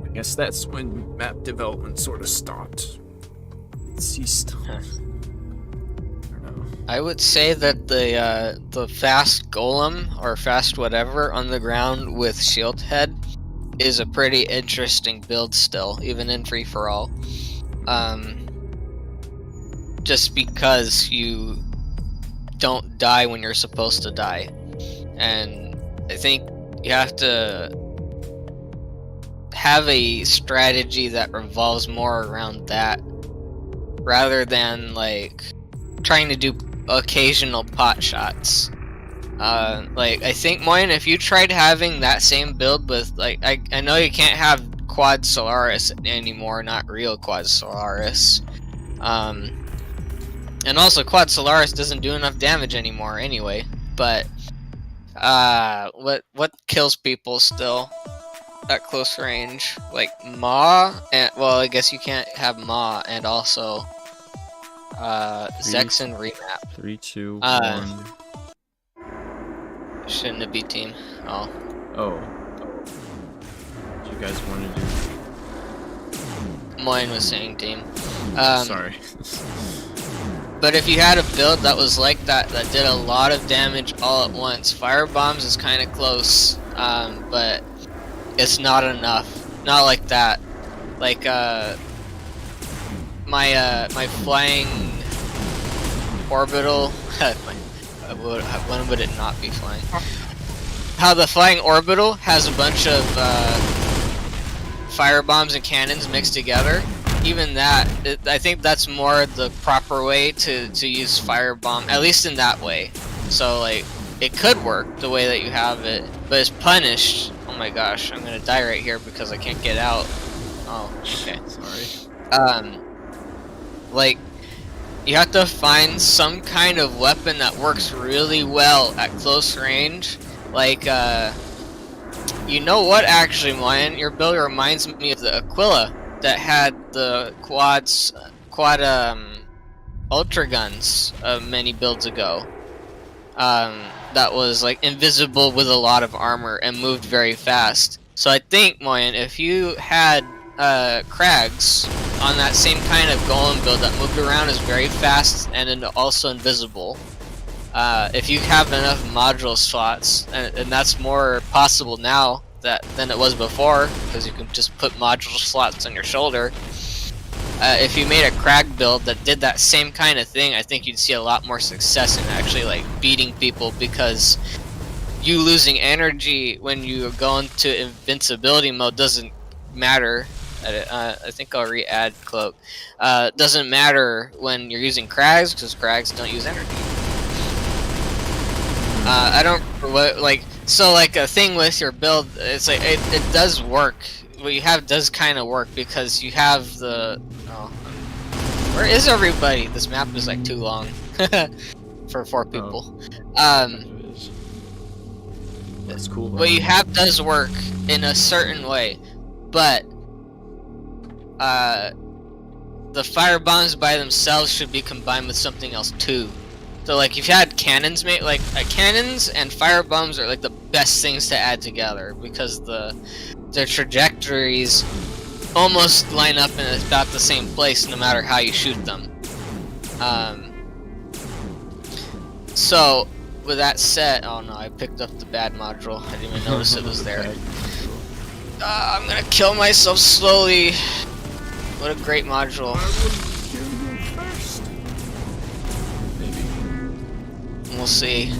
I guess that's when map development sort of stopped. It ceased. I don't know. I would say that the fast golem or fast whatever on the ground with shield head is a pretty interesting build still, even in free for all. Just because you don't die when you're supposed to die, and I think you have to have a strategy that revolves more around that rather than like trying to do occasional pot shots. Like I think, Moyen, if you tried having that same build with like I know you can't have Quad Solaris anymore, not real Quad Solaris. And also Quad Solaris doesn't do enough damage anymore anyway. But what kills people still at close range? Like Ma, and well, I guess you can't have Ma and also Zexen remap. 3, 2, 1. Shouldn't it be team? Oh. What do you guys want to do? Moyen was saying team. Sorry. But if you had a build that was like that did a lot of damage all at once, Fire Bombs is kind of close, but it's not enough. Not like that. Like my flying orbital. When would it not be flying? How the flying orbital has a bunch of fire bombs and cannons mixed together. Even that, I think that's more the proper way to use fire bomb, at least in that way. So like, it could work the way that you have it, but it's punished. Oh my gosh, I'm gonna die right here because I can't get out. Oh, okay. Sorry. Like, you have to find some kind of weapon that works really well at close range. Like, you know what actually, Moyen? Your build reminds me of the Aquila that had the quad ultra guns many builds ago. That was like invisible with a lot of armor and moved very fast. So I think, Moyen, if you had Krags on that same kind of golem build that moved around is very fast and also invisible, if you have enough module slots, and that's more possible now than it was before, because you can just put module slots on your shoulder. If you made a Krag build that did that same kind of thing, I think you'd see a lot more success in actually like beating people, because you losing energy when you go into invincibility mode doesn't matter. I think I'll re-add Cloak. Doesn't matter when you're using Krags, because Krags don't use energy. I don't like, so like a thing with your build, it's like it does work. What you have does kind of work, because you have the where is everybody? This map is like too long for 4 people. That's cool. What you have does work in a certain way, but the fire bombs by themselves should be combined with something else too. So like if you had cannons, cannons and fire bombs are like the best things to add together, because their trajectories almost line up in about the same place no matter how you shoot them. So with that said, oh no, I picked up the bad module. I didn't even notice it was there. I'm gonna kill myself slowly. What a great module. We'll see.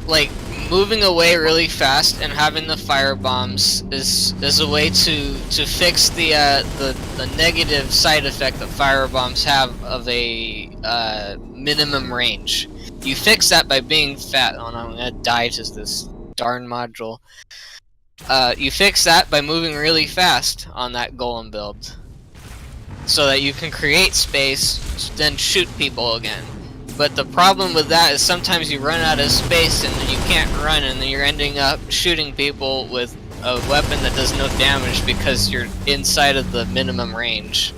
Like moving away really fast and having the fire bombs is a way to fix the negative side effect that fire bombs have of a minimum range. You fix that by being fat. Oh no, I'm gonna die to this darn module. You fix that by moving really fast on that golem build, so that you can create space, then shoot people again. But the problem with that is sometimes you run out of space and then you can't run, and then you're ending up shooting people with a weapon that does no damage because you're inside of the minimum range.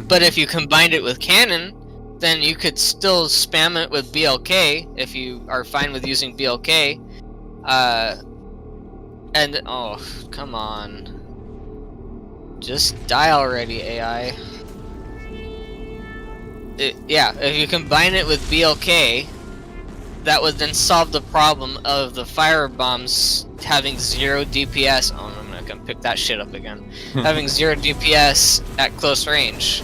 But if you combined it with cannon, then you could still spam it with BLK if you are fine with using BLK. And oh, come on. Just die already, AI. Yeah, if you combine it with BLK, that would then solve the problem of the fire bombs having 0 DPS. Oh, I'm gonna come pick that shit up again. Having 0 DPS at close range.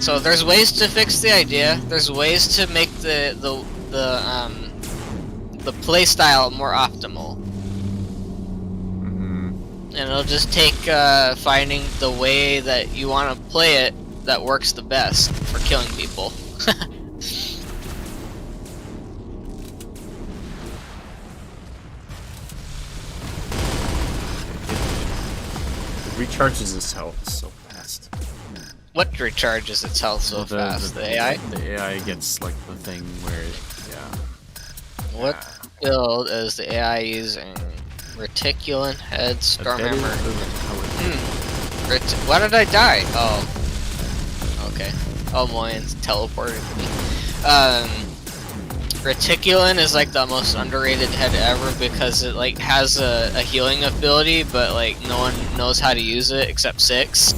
So there's ways to fix the idea. There's ways to make the playstyle more optimal. optimal. Mhm. And it'll just take finding the way that you want to play it that works the best for killing people. It recharges its health so fast. What recharges its health so fast? The AI? The AI gets like the thing where, What build is the AI using? Reticulan Head, Stormhammer. Why did I die? Oh. Okay. Oh, Moyen's teleported me. Reticulan is like the most underrated head ever because it like has a healing ability, but like no one knows how to use it except Six.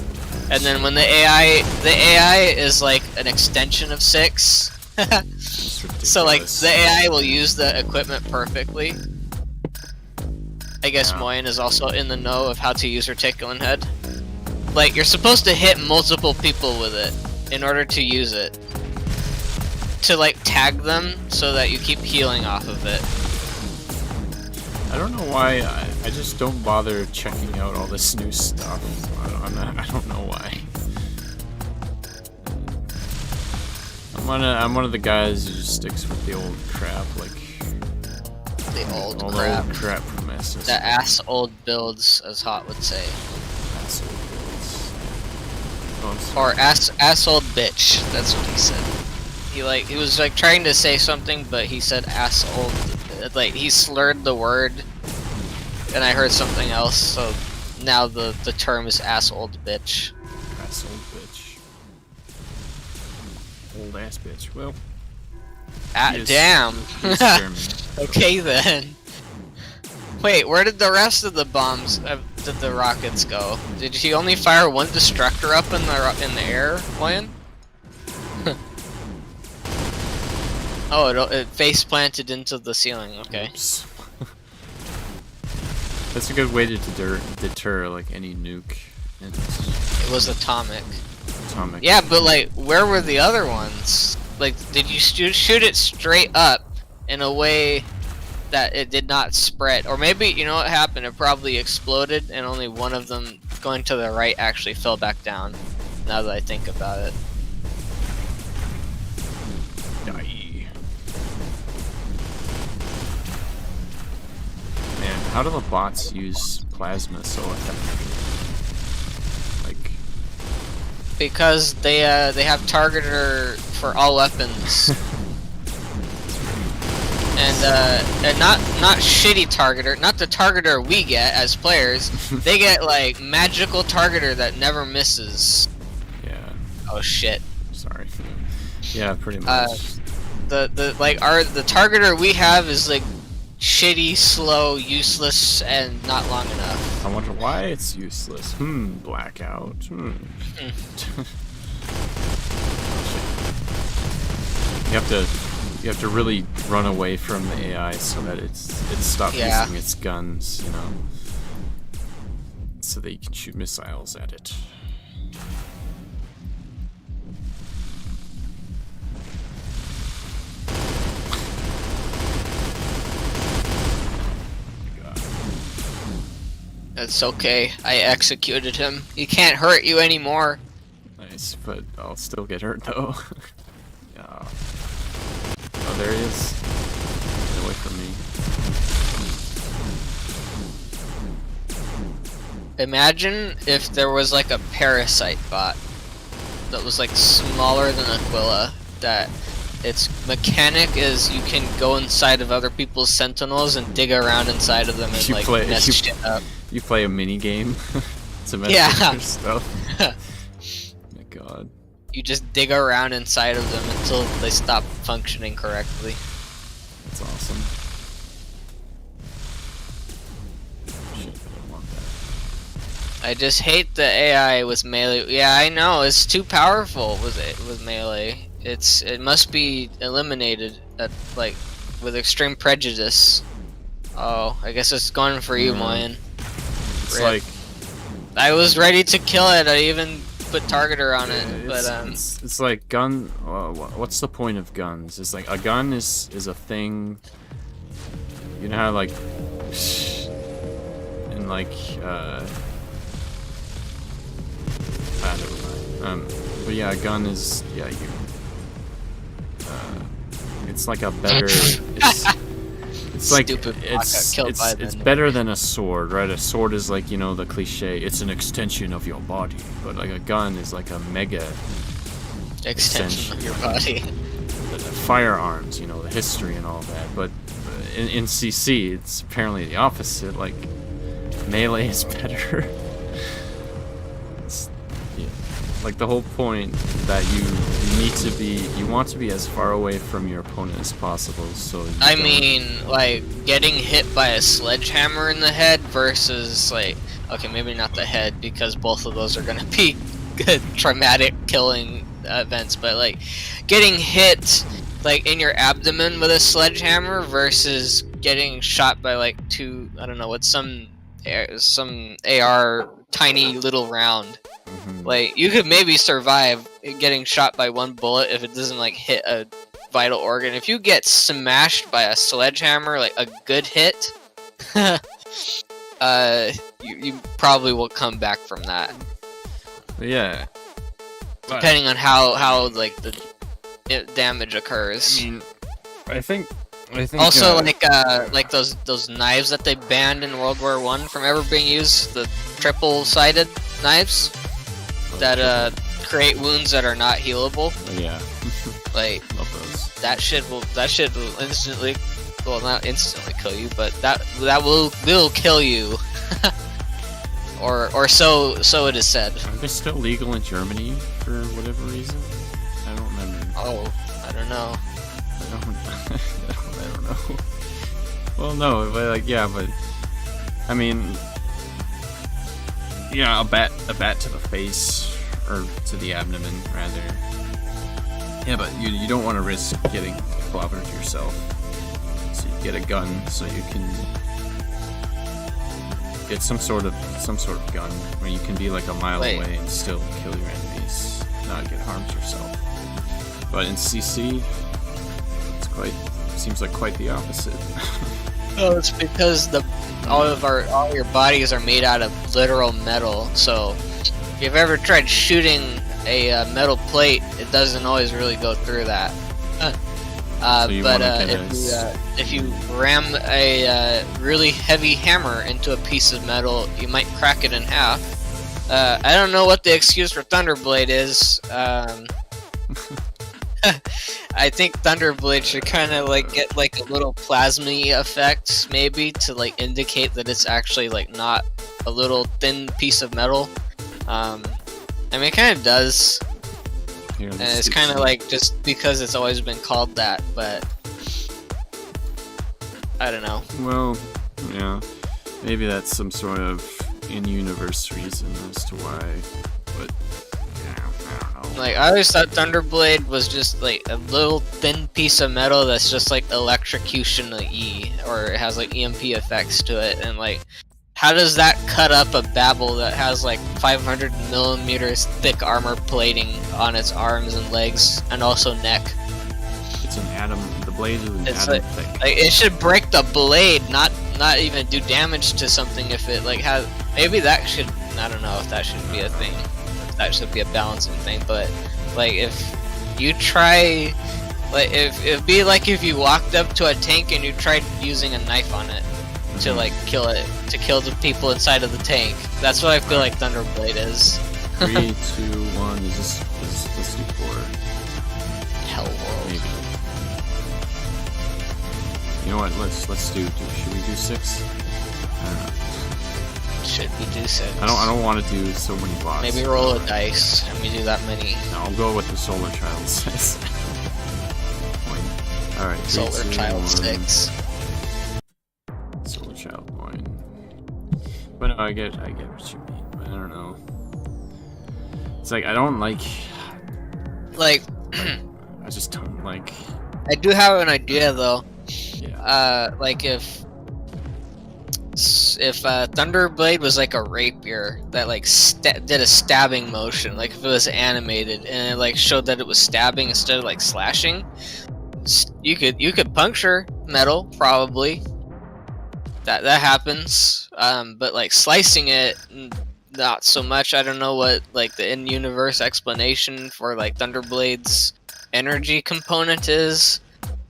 And then when the AI is like an extension of Six. So like the AI will use the equipment perfectly. I guess Moyen is also in the know of how to use Reticulan Head. Like you're supposed to hit multiple people with it in order to use it. To like tag them so that you keep healing off of it. I don't know why I just don't bother checking out all this new stuff. I don't know why. I'm one of the guys who just sticks with the old crap, like the old all crap. The old crap from SS. The ass old builds, as Hot would say. Ass old builds. Oh, I'm sorry. Or ass old bitch. That's what he said. He was like trying to say something, but he said ass old. Like he slurred the word, and I heard something else. So now the term is ass old bitch. Ass old bitch. Old ass bitch. Well. Damn. He's German. Okay then. Wait, where did the rest of the bombs, did the rockets go? Did he only fire one destructor up in the air, Moyen? Oh, it face planted into the ceiling. Okay. Oops. That's a good way to deter like any nuke. It was atomic. Atomic. Yeah, but like, where were the other ones? Like, did you shoot it straight up in a way that it did not spread? Or maybe, you know what happened? It probably exploded and only one of them going to the right actually fell back down. Now that I think about it. Die. Man, how do the bots use plasma so effectively? Like, because they have targeter for all weapons. And not shitty targeter, not the targeter we get as players. They get like magical targeter that never misses. yeah. Oh shit. Sorry. Yeah, pretty much. The targeter we have is like shitty, slow, useless, and not long enough. I wonder why it's useless. Blackout. You have to really run away from the AI so that it stops using its guns, you know, so that you can shoot missiles at it. It's okay. I executed him. He can't hurt you anymore. Nice, but I'll still get hurt though. Yeah. Oh, there he is. Get away from me. Imagine if there was like a parasite bot that was like smaller than Aquila, that its mechanic is you can go inside of other people's sentinels and dig around inside of them and like mess shit up. You play a mini game to mess with your stuff. Oh my god. You just dig around inside of them until they stop functioning correctly. That's awesome. Shit, I don't want that. I just hate the AI with melee. Yeah, I know, it's too powerful with melee. It must be eliminated at like with extreme prejudice. Oh, I guess it's going for you, Moyen. It's like I was ready to kill it. I even put targeter on it, but it's like gun. What's the point of guns? It's like a gun is a thing. You know how like and like never mind. But yeah, a gun is it's like a better. It's like Stupid bot got killed by it's the better than a sword, right? A sword is like, you know, the cliche. It's an extension of your body, but like a gun is like a mega extension of your body. The firearms, you know, the history and all that. But in CC, it's apparently the opposite. Like melee is better. Like the whole point that you want to be as far away from your opponent as possible. So I mean, like getting hit by a sledgehammer in the head versus like, okay, maybe not the head because both of those are gonna be good traumatic killing events, but like getting hit like in your abdomen with a sledgehammer versus getting shot by like I don't know, what's some AR tiny little round. Like, you could maybe survive getting shot by one bullet if it doesn't, like, hit a vital organ. If you get smashed by a sledgehammer, like, a good hit, you probably will come back from that. Yeah. Depending on how like, the damage occurs. I mean, I think also, like those knives that they banned in World War I from ever being used, the triple-sided knives that create wounds that are not healable. Yeah. Like, love those. That shit will instantly, well, not instantly kill you, but that will kill you. or so it is said. Are they still legal in Germany for whatever reason? I don't remember. Oh, I don't know. I don't know. Well, no, but like, yeah, but I mean, yeah, a bat to the face or to the abdomen, rather. Yeah, but you don't want to risk getting clobbered yourself. So you get a gun so you can get some sort of gun where you can be like a mile away and still kill your enemies, not get harmed yourself. But in CC, seems like quite the opposite. Oh, it's because all your bodies are made out of literal metal. So if you've ever tried shooting a metal plate, it doesn't always really go through that. If you ram a really heavy hammer into a piece of metal, you might crack it in half. I don't know what the excuse for Thunderblade is. I think Thunderblade should kind of like get like a little plasmy effect, maybe, to like indicate that it's actually like not a little thin piece of metal. I mean, it kind of does. Here, And it's kind of like just because it's always been called that, but I don't know. Well, yeah, maybe that's some sort of in-universe reason as to why, but yeah, I don't know. Like, I always thought Thunderblade was just like a little thin piece of metal that's just like electrocution E, or it has like EMP effects to it, and like, how does that cut up a Babel that has like 500 millimeters thick armor plating on its arms and legs, and also neck? It's an atom. The blade is an It's atom thick. Like, it should break the blade, not even do damage to something if it like has. Maybe that should. I don't know if that should be a thing. If that should be a balancing thing, but like if you try, like it'd be like if you walked up to a tank and you tried using a knife on it to like kill it, to kill the people inside of the tank. That's what I feel like Thunderblade is. 3, 2, 1. Is this do 4? Hell world. Maybe. You know what? Let's do. Should we do 6? I don't know. Should we do 6? I don't want to do so many bots. Maybe roll a dice and we do that many. No, I'll go with the Solar Child 6. All right. 3, Solar 2, Child 1. 6. Solar Child 1. But no, I get what you mean. But I don't know. It's like I don't like. Like, I just don't like. I do have an idea though. Yeah. Like if Thunderblade was like a rapier that like did a stabbing motion, like if it was animated and it like showed that it was stabbing instead of like slashing, you could puncture metal probably. That happens. But like slicing it, not so much. I don't know what like the in-universe explanation for like Thunderblade's energy component is.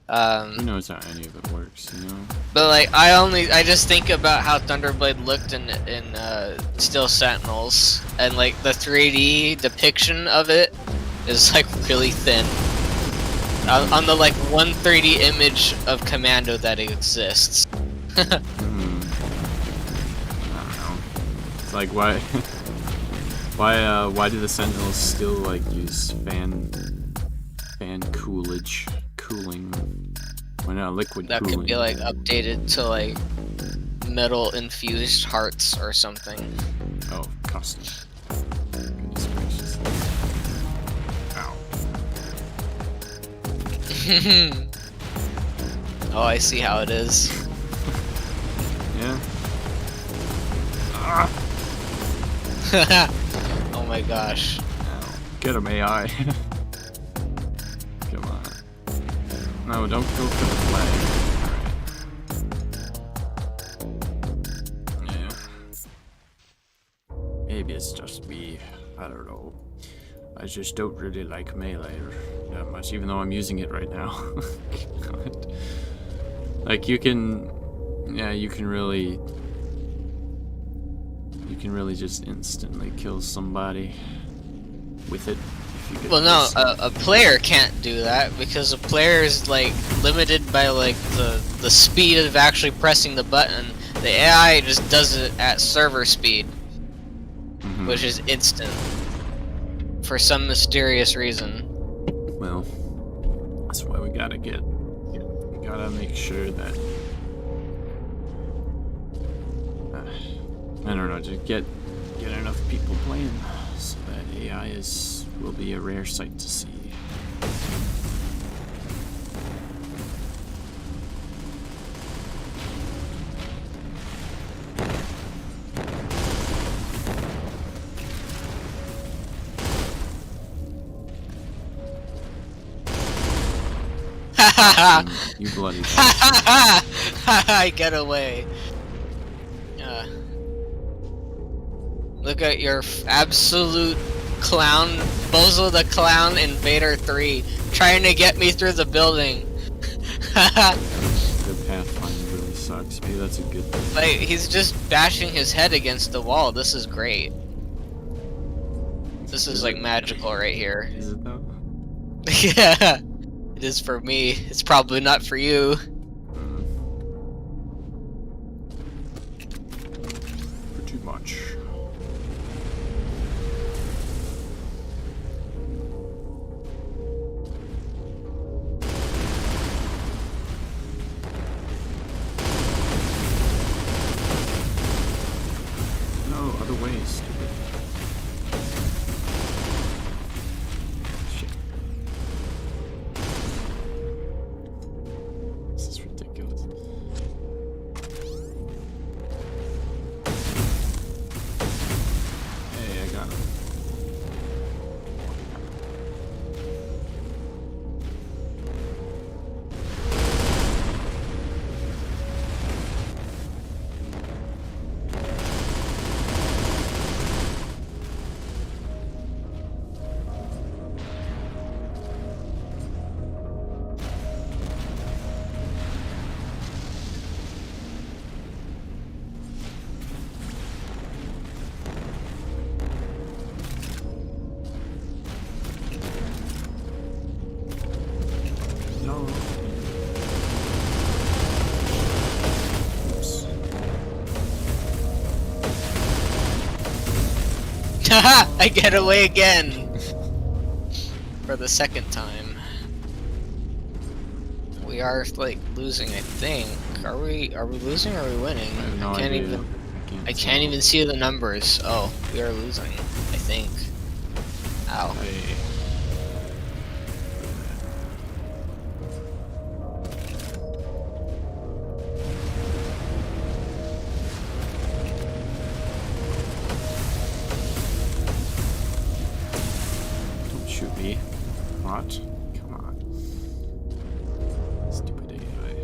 Who knows how any of it works, you know? But like I just think about how Thunderblade looked in Steel Sentinels, and like the 3D depiction of it is like really thin. On the like one 3D image of Commando that exists. I don't know. It's like why why do the Sentinels still like use fan cooling? Why not liquid That cooling? could be like updated to like metal infused hearts or something. Oh, custom. Goodness gracious. Ow. Oh, I see how it is. Yeah. Ah. Oh my gosh. Ow. Get him, AI. Come on. No, don't go for the flag. Alright. Yeah. Maybe it's just me. I don't know. I just don't really like melee that much, even though I'm using it right now. God. Like you can really just instantly kill somebody with it if you get Well, no, close. a player can't do that because a player is like limited by like the speed of actually pressing the button. The AI just does it at server speed, Mhm. which is instant for some mysterious reason. Well, that's why we gotta make sure that I don't know, to get enough people playing so that AI will be a rare sight to see. You bloody I get away. Look at your absolute clown, Bozo the Clown in Vader 3, trying to get me through the building. The Pathfinder really sucks. Maybe that's a good thing. Like, he's just bashing his head against the wall. This is great. This is like magical right here. Is it though? Yeah, it is for me. It's probably not for you. Pretty much. No, other ways, stupid. Shit. This is ridiculous. Hey, I got him. No. Oops. Haha! I get away again! For the second time. We are like losing, I think. Are we losing or are we winning? I have no I can't idea. even I tell. can't even see the numbers. Oh, we are losing, I think. Ow. Hey. Don't shoot me. What? Come on. Stupid AI.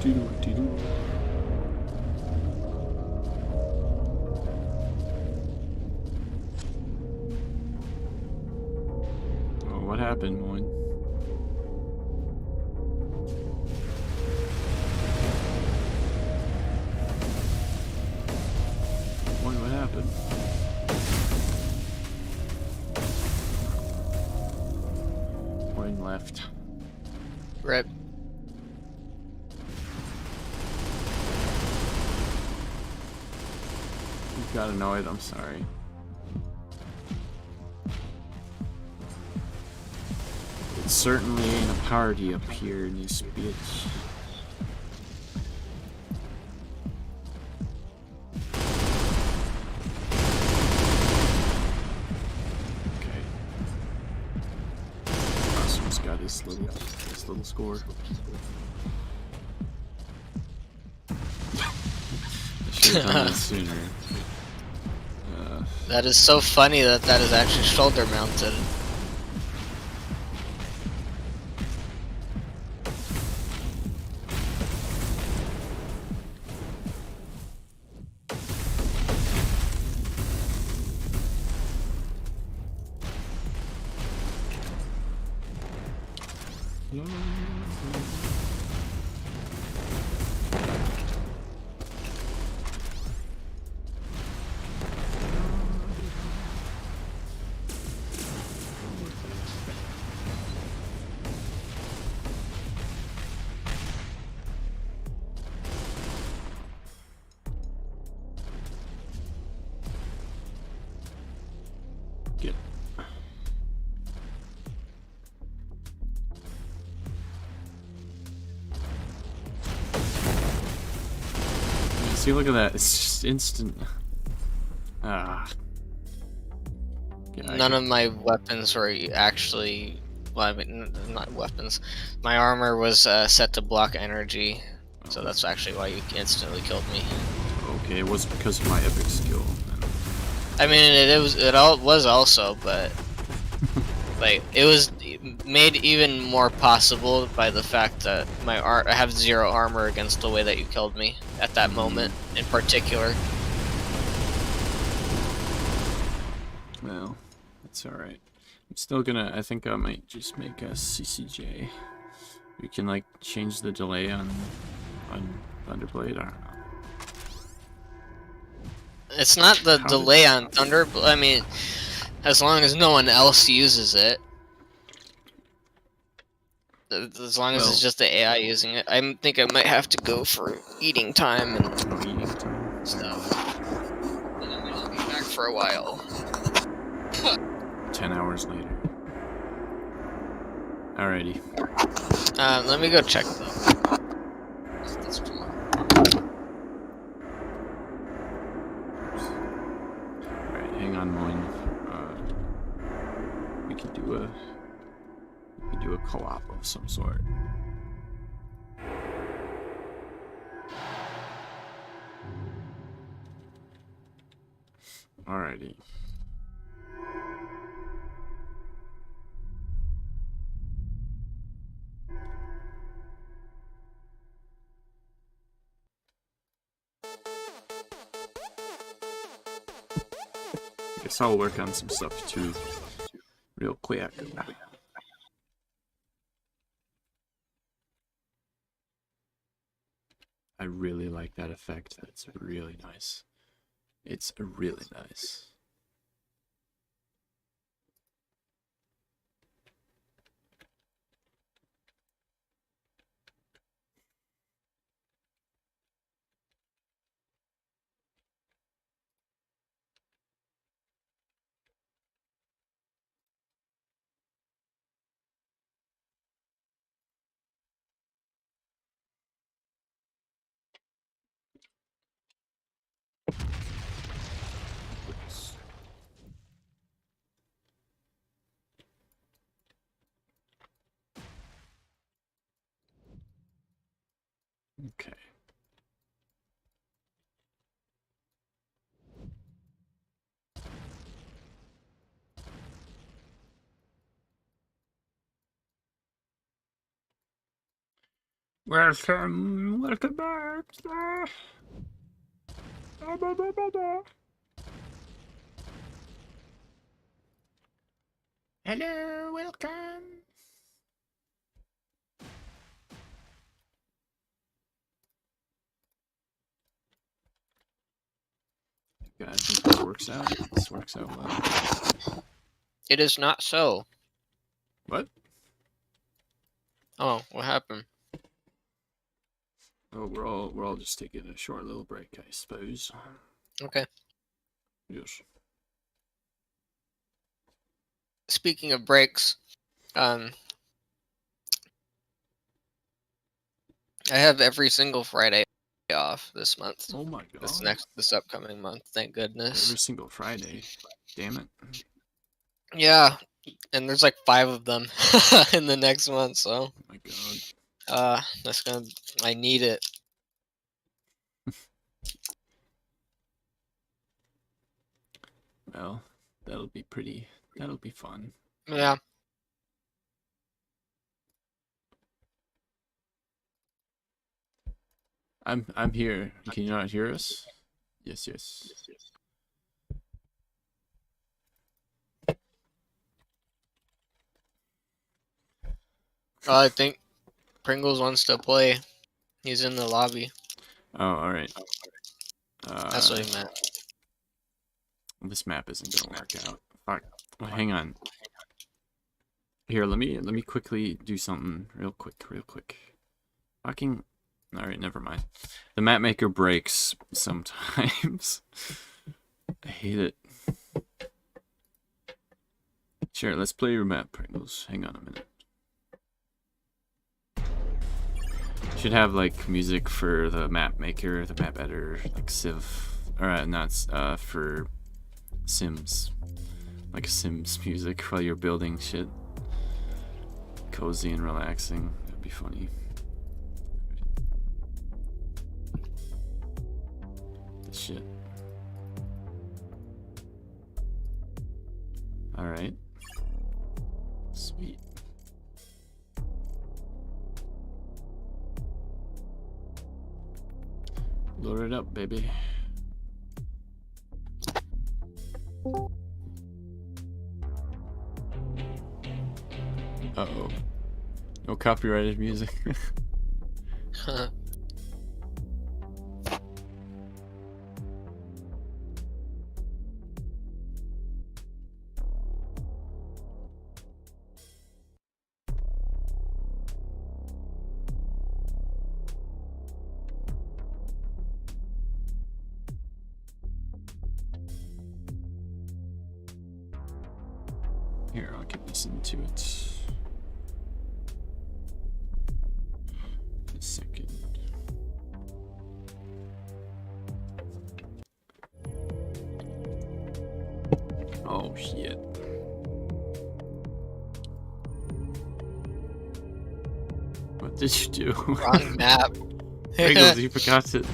Oh, what happened, Moin? Moin, what happened? Moin left. Rip. You got annoyed, I'm sorry. It certainly ain't a party up here in this bitch. Okay. Awesome's got his little score. I should have done that sooner. That is so funny that that is actually shoulder mounted. Get. See, look at that. It's just instant. Ah. Yeah, None of my weapons were actually, well, I mean, not weapons. My armor was set to block energy, so that's actually why you instantly killed me. Okay, it was because of my epic skill. I mean, it was also, but like it was made even more possible by the fact that I have 0 armor against the way that you killed me at that moment in particular. Well, that's alright. I'm still gonna, I think I might just make a CCJ. We can like change the delay on Thunderblade. I don't know. It's not the How delay on Thunder. I mean, as long as no one else uses it. As long as it's just the AI using it. I think I might have to go for eating time and No eating time. stuff. And I might not be back for a while. 10 hours later. Alrighty. Let me go check though. Alright, hang on, Moin. We could do a co-op of some sort. Alrighty. I guess I'll work on some stuff too, real quick. I really like that effect. That's really nice. It's really nice. Okay. Welcome back. Hello, welcome. Yeah, I think this works out. This works out well. It is not so. What? Oh, what happened? Oh, we're all just taking a short little break, I suppose. Okay. Yes. Speaking of breaks, I have every single Friday off this month. Oh my god. This upcoming month, thank goodness. Every single Friday. Damn it. Yeah, and there's like 5 of them in the next month, so Oh my god. I need it. Well, that'll be fun. Yeah. I'm here. Can you not hear us? Yes. I think Pringles wants to play. He's in the lobby. Oh, all right. That's what he meant. This map isn't gonna work out. Fuck. Oh, hang on. Here, let me quickly do something real quick. Fucking. All right, never mind. The map maker breaks sometimes. I hate it. Sure, let's play your map, Pringles. Hang on a minute. Should have like music for the map maker, the map editor, like Civ, or not for Sims, like Sims music while you're building shit. Cozy and relaxing. That'd be funny. Shit. All right. Sweet. Load it up, baby. Uh-oh. No copyrighted music. Here, I'll get this into it. A second. Oh shit. What did you do? Wrong map. Pringles, you forgot it.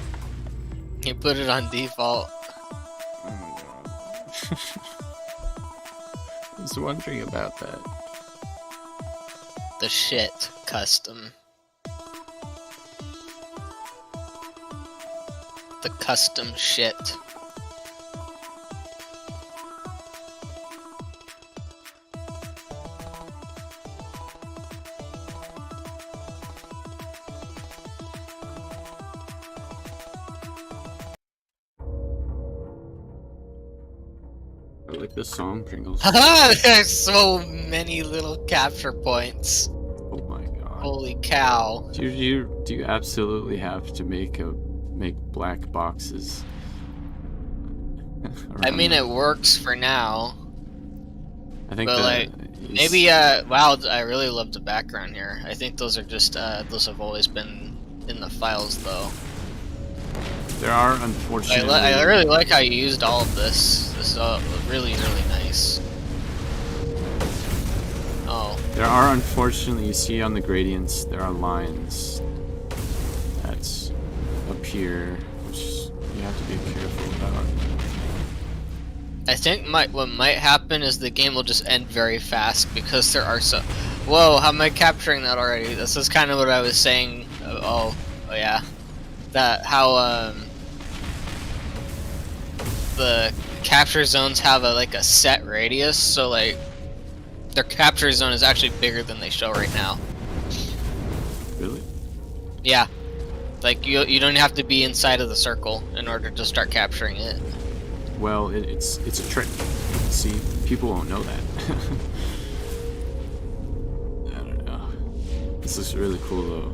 He put it on default. Oh my god. I was wondering about that. The shit custom. The custom shit. I like this song, Pringles. There's so many little capture points. Oh my god. Holy cow. Do you absolutely have to make black boxes? I mean, it works for now. I think but, that like, maybe, wow, I really love the background here. I think those are just, those have always been in the files, though. there are unfortunately. I really like how you used all of this. This is really, really nice. Oh. There are unfortunately, you see on the gradients, there are lines that appear, which you have to be careful about. I think what might happen is the game will just end very fast because there are Whoa, how am I capturing that already? This is kind of what I was saying. Oh yeah. That how the capture zones have a set radius, so like their capture zone is actually bigger than they show right now. Really? Yeah. Like you don't have to be inside of the circle in order to start capturing it. Well, it's a trick. See, people won't know that. I don't know. This is really cool though.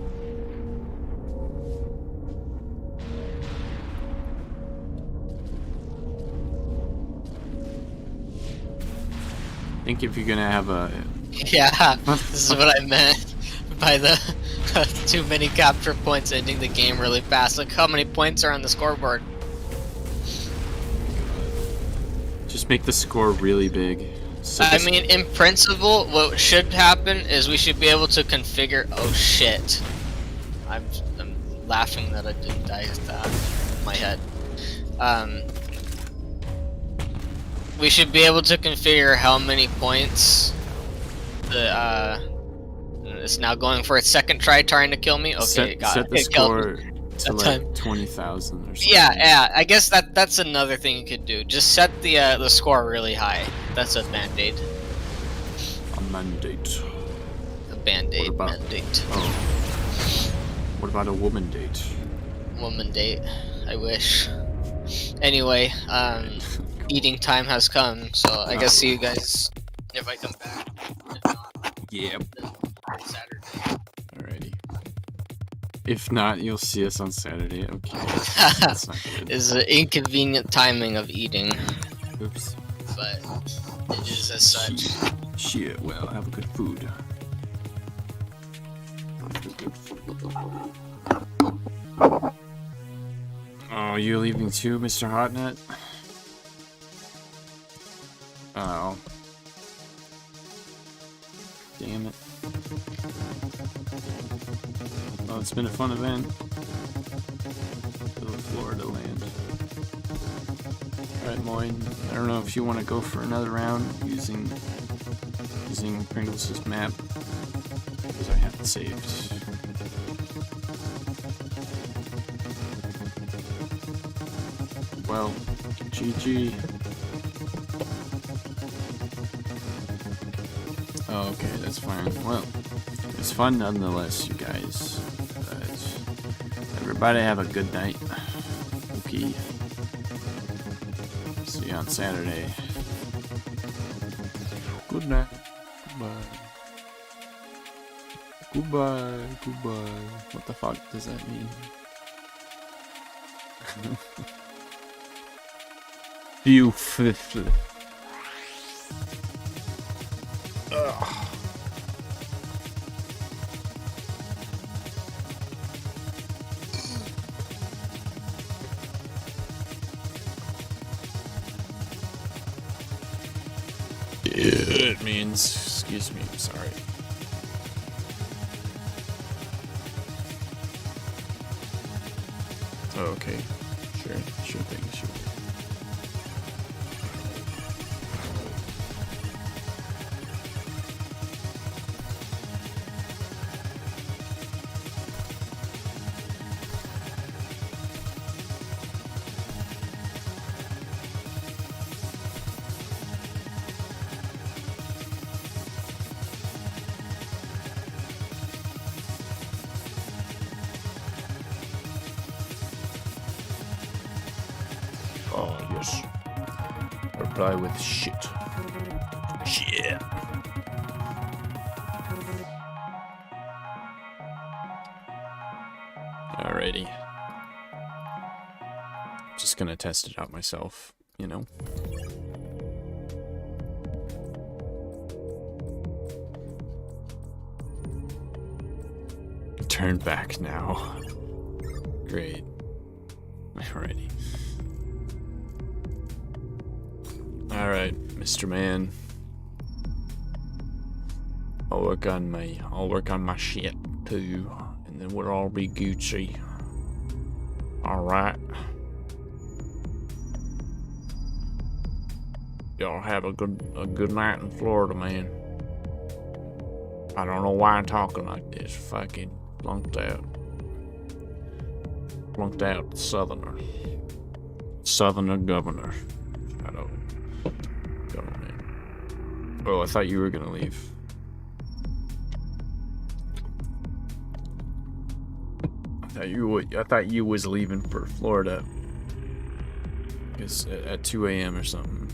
I think if you're gonna have a Yeah, this is what I meant by the too many capture points ending the game really fast. Look how many points are on the scoreboard. just make the score really big. So I mean, in principle, what should happen is we should be able to configure. Oh shit! I'm laughing that I didn't die with that in my head. We should be able to configure how many points the it's now going for its second try trying to kill me. Okay, set the score to like 20,000 or something. Yeah. I guess that's another thing you could do. Just set the score really high. That's a mandate. A mandate. A band-aid What about- mandate. Oh. What about a woman date? Woman date. I wish. Anyway, eating time has come, so I guess see you guys if I come back. If not, Yeah. then Saturday. Alrighty. If not, you'll see us on Saturday. Okay. That's not good. Is the inconvenient timing of eating, Oops. but it is as such. Shit. Well, have a good food. Oh, you leaving too, Mr. Hotnut? Oh. Damn it. Well, it's been a fun event. To the Florida land. Alright, Moin. I don't know if you want to go for another round using Pringles' map. Because I have it saved. Well, GG. Oh, okay, that's fine. Well, it's fun nonetheless, you guys. Everybody have a good night. Okay. See you on Saturday. Good night. Goodbye. Goodbye. Goodbye. What the fuck does that mean? You fifth. It means, excuse me, I'm sorry. Oh, okay. Sure thing. Oh, yes. Reply with shit. Shit. Alrighty. Just gonna test it out myself, you know? Turn back now. Great. Alrighty. Alright, Mr. Man. I'll work on my shit too, and then we'll all be Gucci. Alright. Y'all have a good night in Florida, man. I don't know why I'm talking like this. Fucking flunked out. Flunked out Southerner. Southerner governor. Shadow government. Oh, I thought you were gonna leave. I thought you was leaving for Florida. It's at 2 a.m. or something.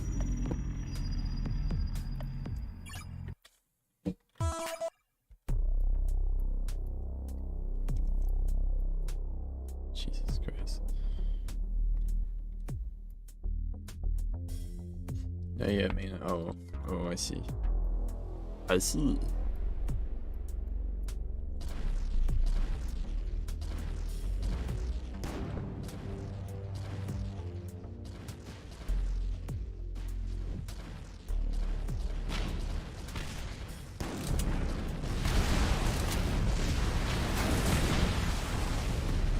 Jesus Christ. Yeah, man. Oh, I see. I see.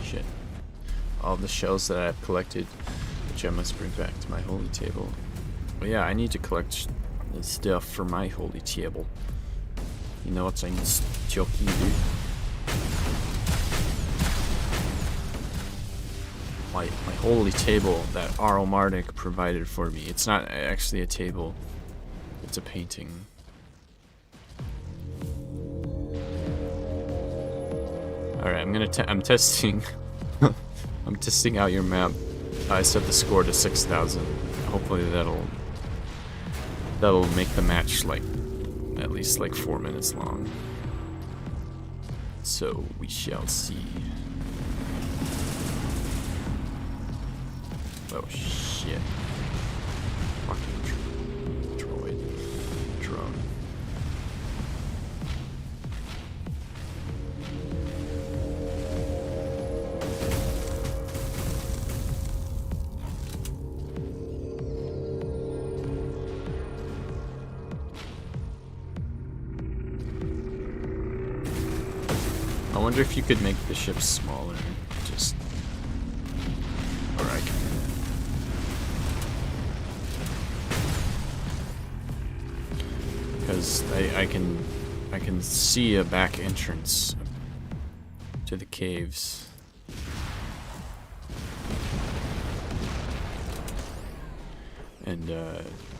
Shit. All the shells that I've collected, which I must bring back to my holy table. But yeah, I need to collect the stuff for my holy table. You know what I'm joking, dude? My holy table that Arl Mardik provided for me. It's not actually a table. It's a painting. Alright, I'm testing I'm testing out your map. I set the score to 6,000. Hopefully that'll make the match like at least like 4 minutes long. So we shall see. Oh shit. Fucking droid. Drone. I wonder if you could make the ship smaller, just... Or I can... Because I can see a back entrance to the caves. And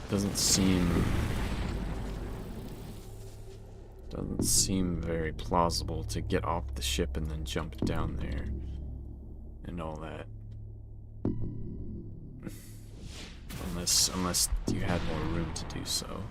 doesn't seem very plausible to get off the ship and then jump down there and all that. Unless you had more room to do so.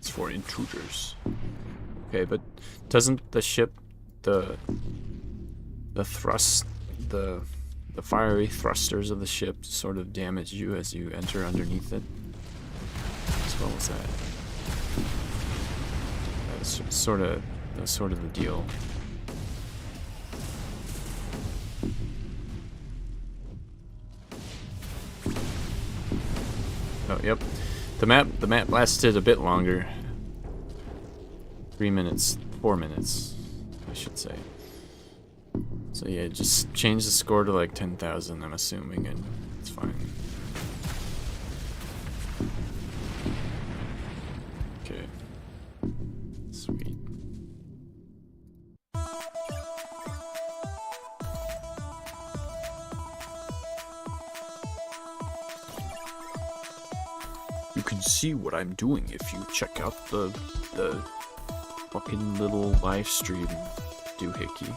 For intruders. Okay, but doesn't the ship, the fiery thrusters of the ship sort of damage you as you enter underneath it? As well as that. That's sort of the deal. Oh, yep. The map lasted a bit longer. 3 minutes, 4 minutes, I should say. So yeah, just change the score to like 10,000, I'm assuming, and it's fine. Okay. Sweet. You can see what I'm doing if you check out the fucking little live stream doohickey.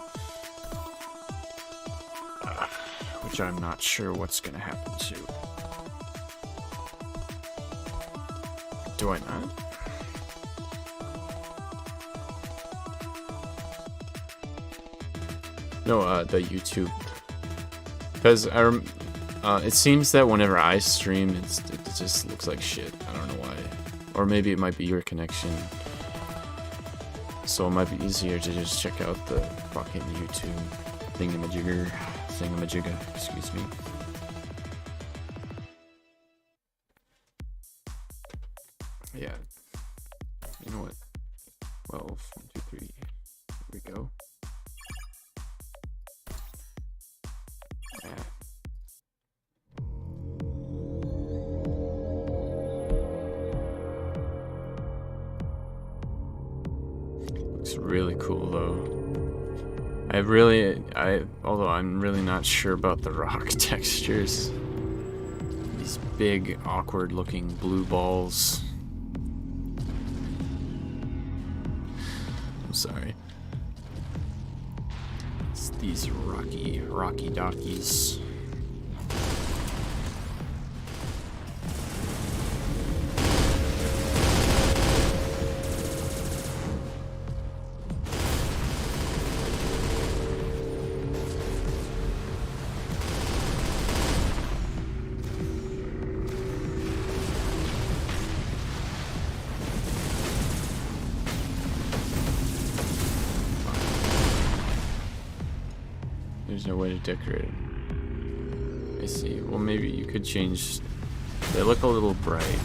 Which I'm not sure what's gonna happen to. Do I not? No, the YouTube. Because it seems that whenever I stream, it just looks like shit. I don't know why. Or maybe it might be your connection. So it might be easier to just check out the fucking YouTube thingamajigger, excuse me. Yeah. You know what? 12, 1, 2, 3. Here we go. Yeah. Looks really cool though. Although I'm really not sure about the rock textures. These big, awkward looking blue balls. I'm sorry. It's these rocky dockies. There's no way to decorate it. I see. Well, maybe you could change. They look a little bright.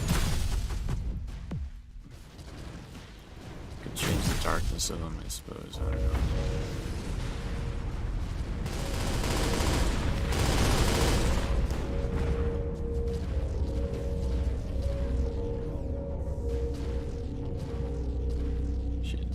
Could change the darkness of them, I suppose. I don't know. Shit.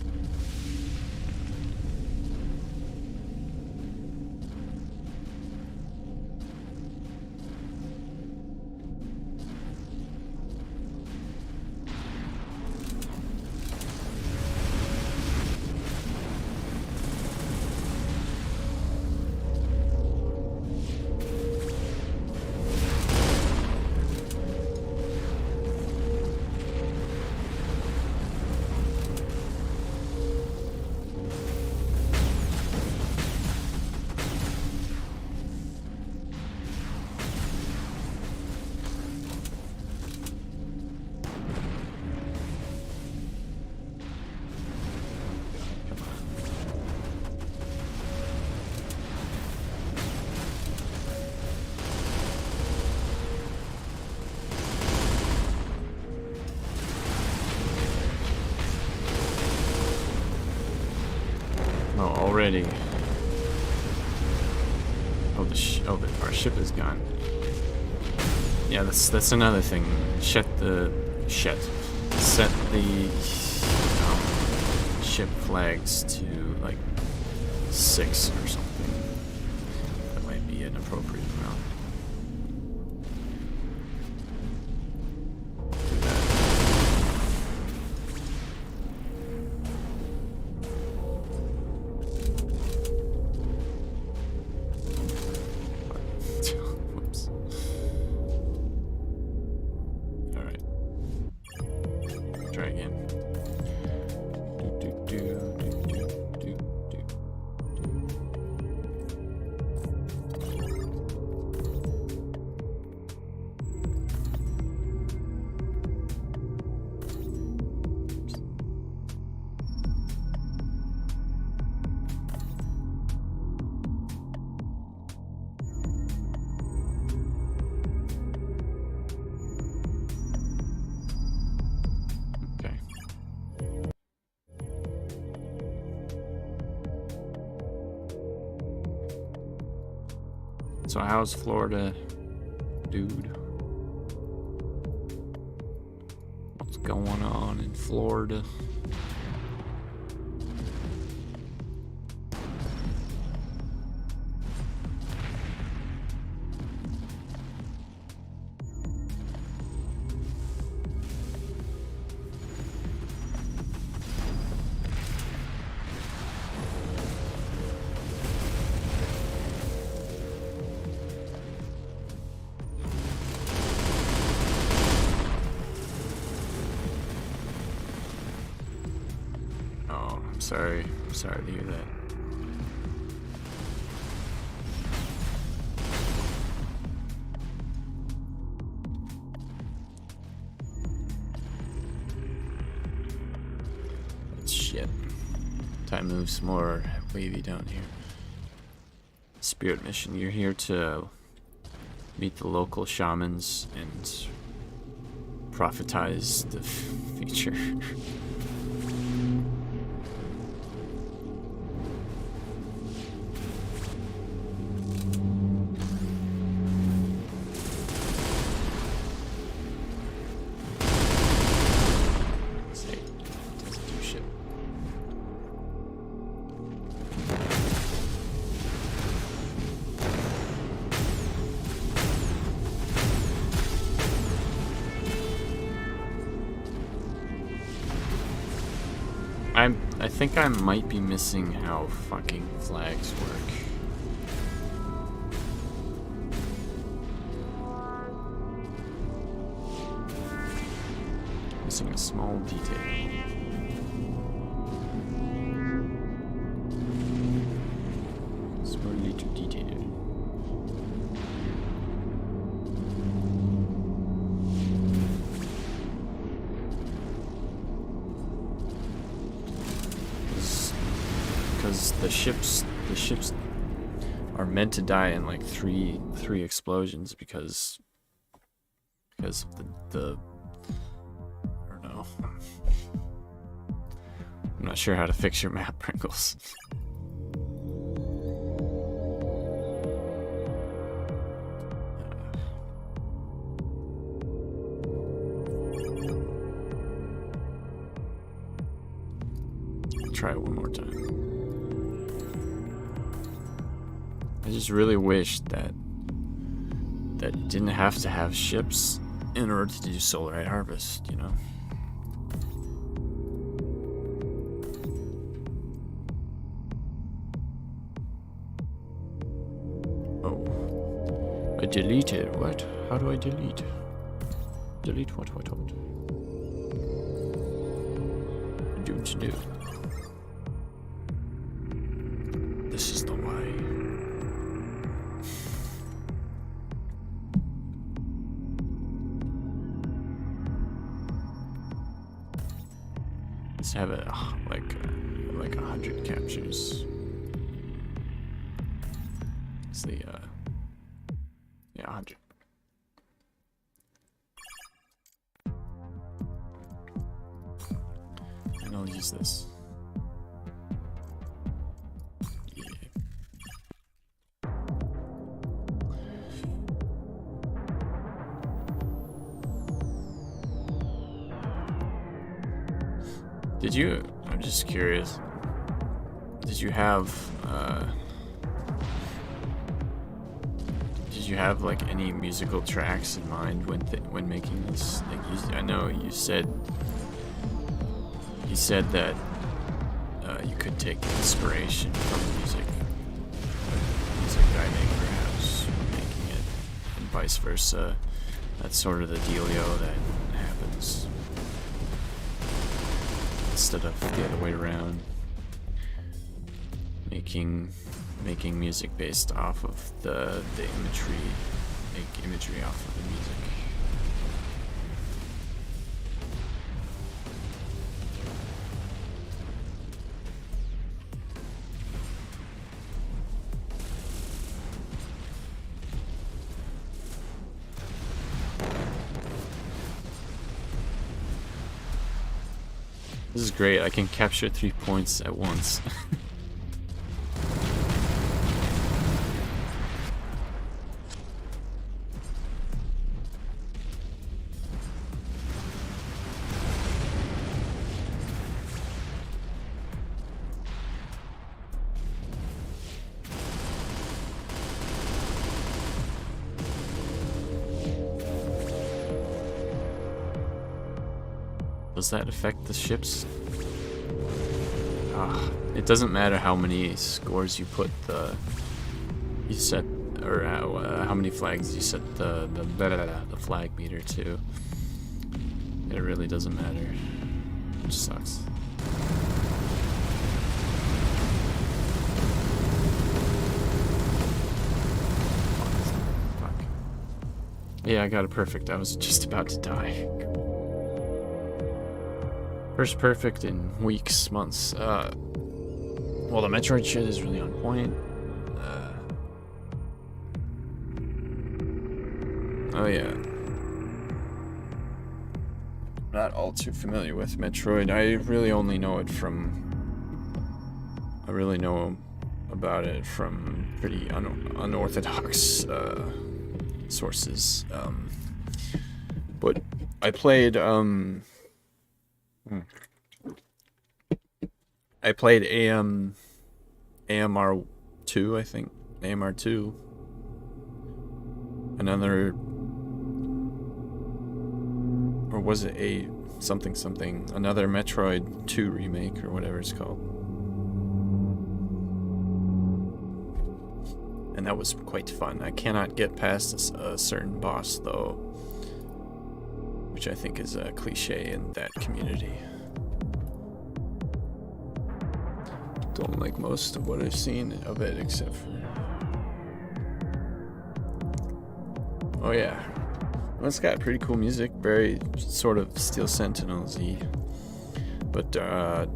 Oh, already. Oh, our ship is gone. Yeah, that's another thing. Set the ship flags to like 6 or something. That might be an appropriate amount. Do that. Whoops. Alright. Try again. Okay. So how's Florida, dude? What's going on in Florida? Oh, I'm sorry. I'm sorry to hear that. Shit. Time moves more wavy down here. Spirit mission. You're here to meet the local shamans and prophetize the future. I think I might be missing how fucking flags work. Missing a small detail. Small little detail. Because the ships are meant to die in like three explosions because of the I don't know. I'm not sure how to fix your map, Pringles. Try it one more time. I just really wish that you didn't have to have ships in order to do Solarite Harvest, you know? Oh. I deleted. What? How do I delete? Delete what? What? Don't do. This is the way. Let's have it like 100 captures. It's the yeah, 100. And I'll use this. Did you, I'm just curious, did you have like any musical tracks in mind when making this? Like I know you said that you could take inspiration from music writing perhaps when making it, and vice versa. That's sort of the dealio that happens. Instead of the other way around, making music based off of the imagery, make imagery off of the music. This is great, I can capture 3 points at once. Does that affect the ships? It doesn't matter how many scores you put you set, or how many flags you set the flag meter to. It really doesn't matter, which sucks. Fuck. Yeah, I got it perfect. I was just about to die. First perfect in weeks, months. Well, the Metroid shit is really on point. Oh yeah. Not all too familiar with Metroid. I really only know it from... I really know about it from pretty unorthodox sources. But I played I played AMR2, I think. AMR2. Another, or was it a something, another Metroid 2 remake or whatever it's called. And that was quite fun. I cannot get past a certain boss though, which I think is a cliche in that community. Don't like most of what I've seen of it, except for... Oh yeah. Well, it's got pretty cool music, very sort of Steel Sentinels-y, but a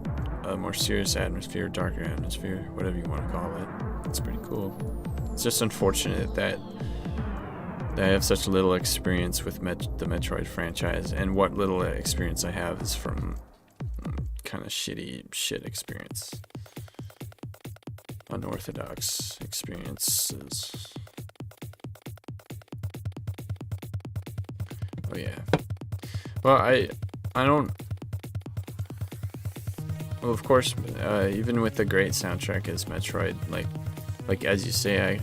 more serious atmosphere, darker atmosphere, whatever you want to call it. It's pretty cool. It's just unfortunate that I have such little experience with the Metroid franchise, and what little experience I have is from kind of shit experience. Unorthodox experiences. Oh yeah. Well, I don't... Well, of course, even with the great soundtrack as Metroid, like as you say,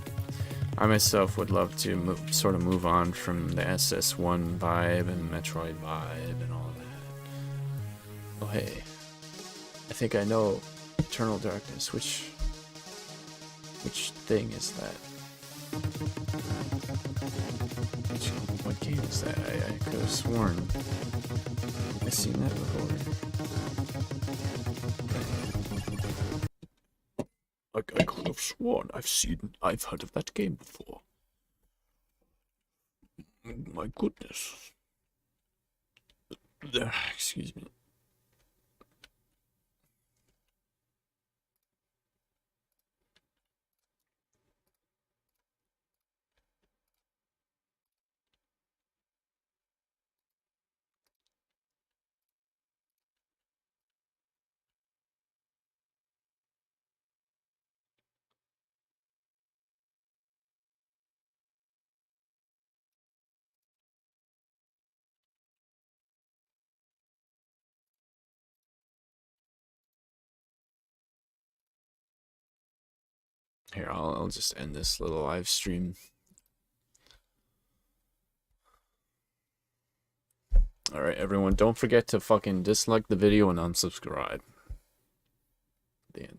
I myself would love to move on from the SS1 vibe and Metroid vibe and all that. Oh hey, I think I know Eternal Darkness. Which thing is that? What game is that? I could have sworn I've seen that before. I could have sworn I've heard of that game before. My goodness. Excuse me. Here, I'll just end this little live stream. Alright, everyone, don't forget to fucking dislike the video and unsubscribe. The end.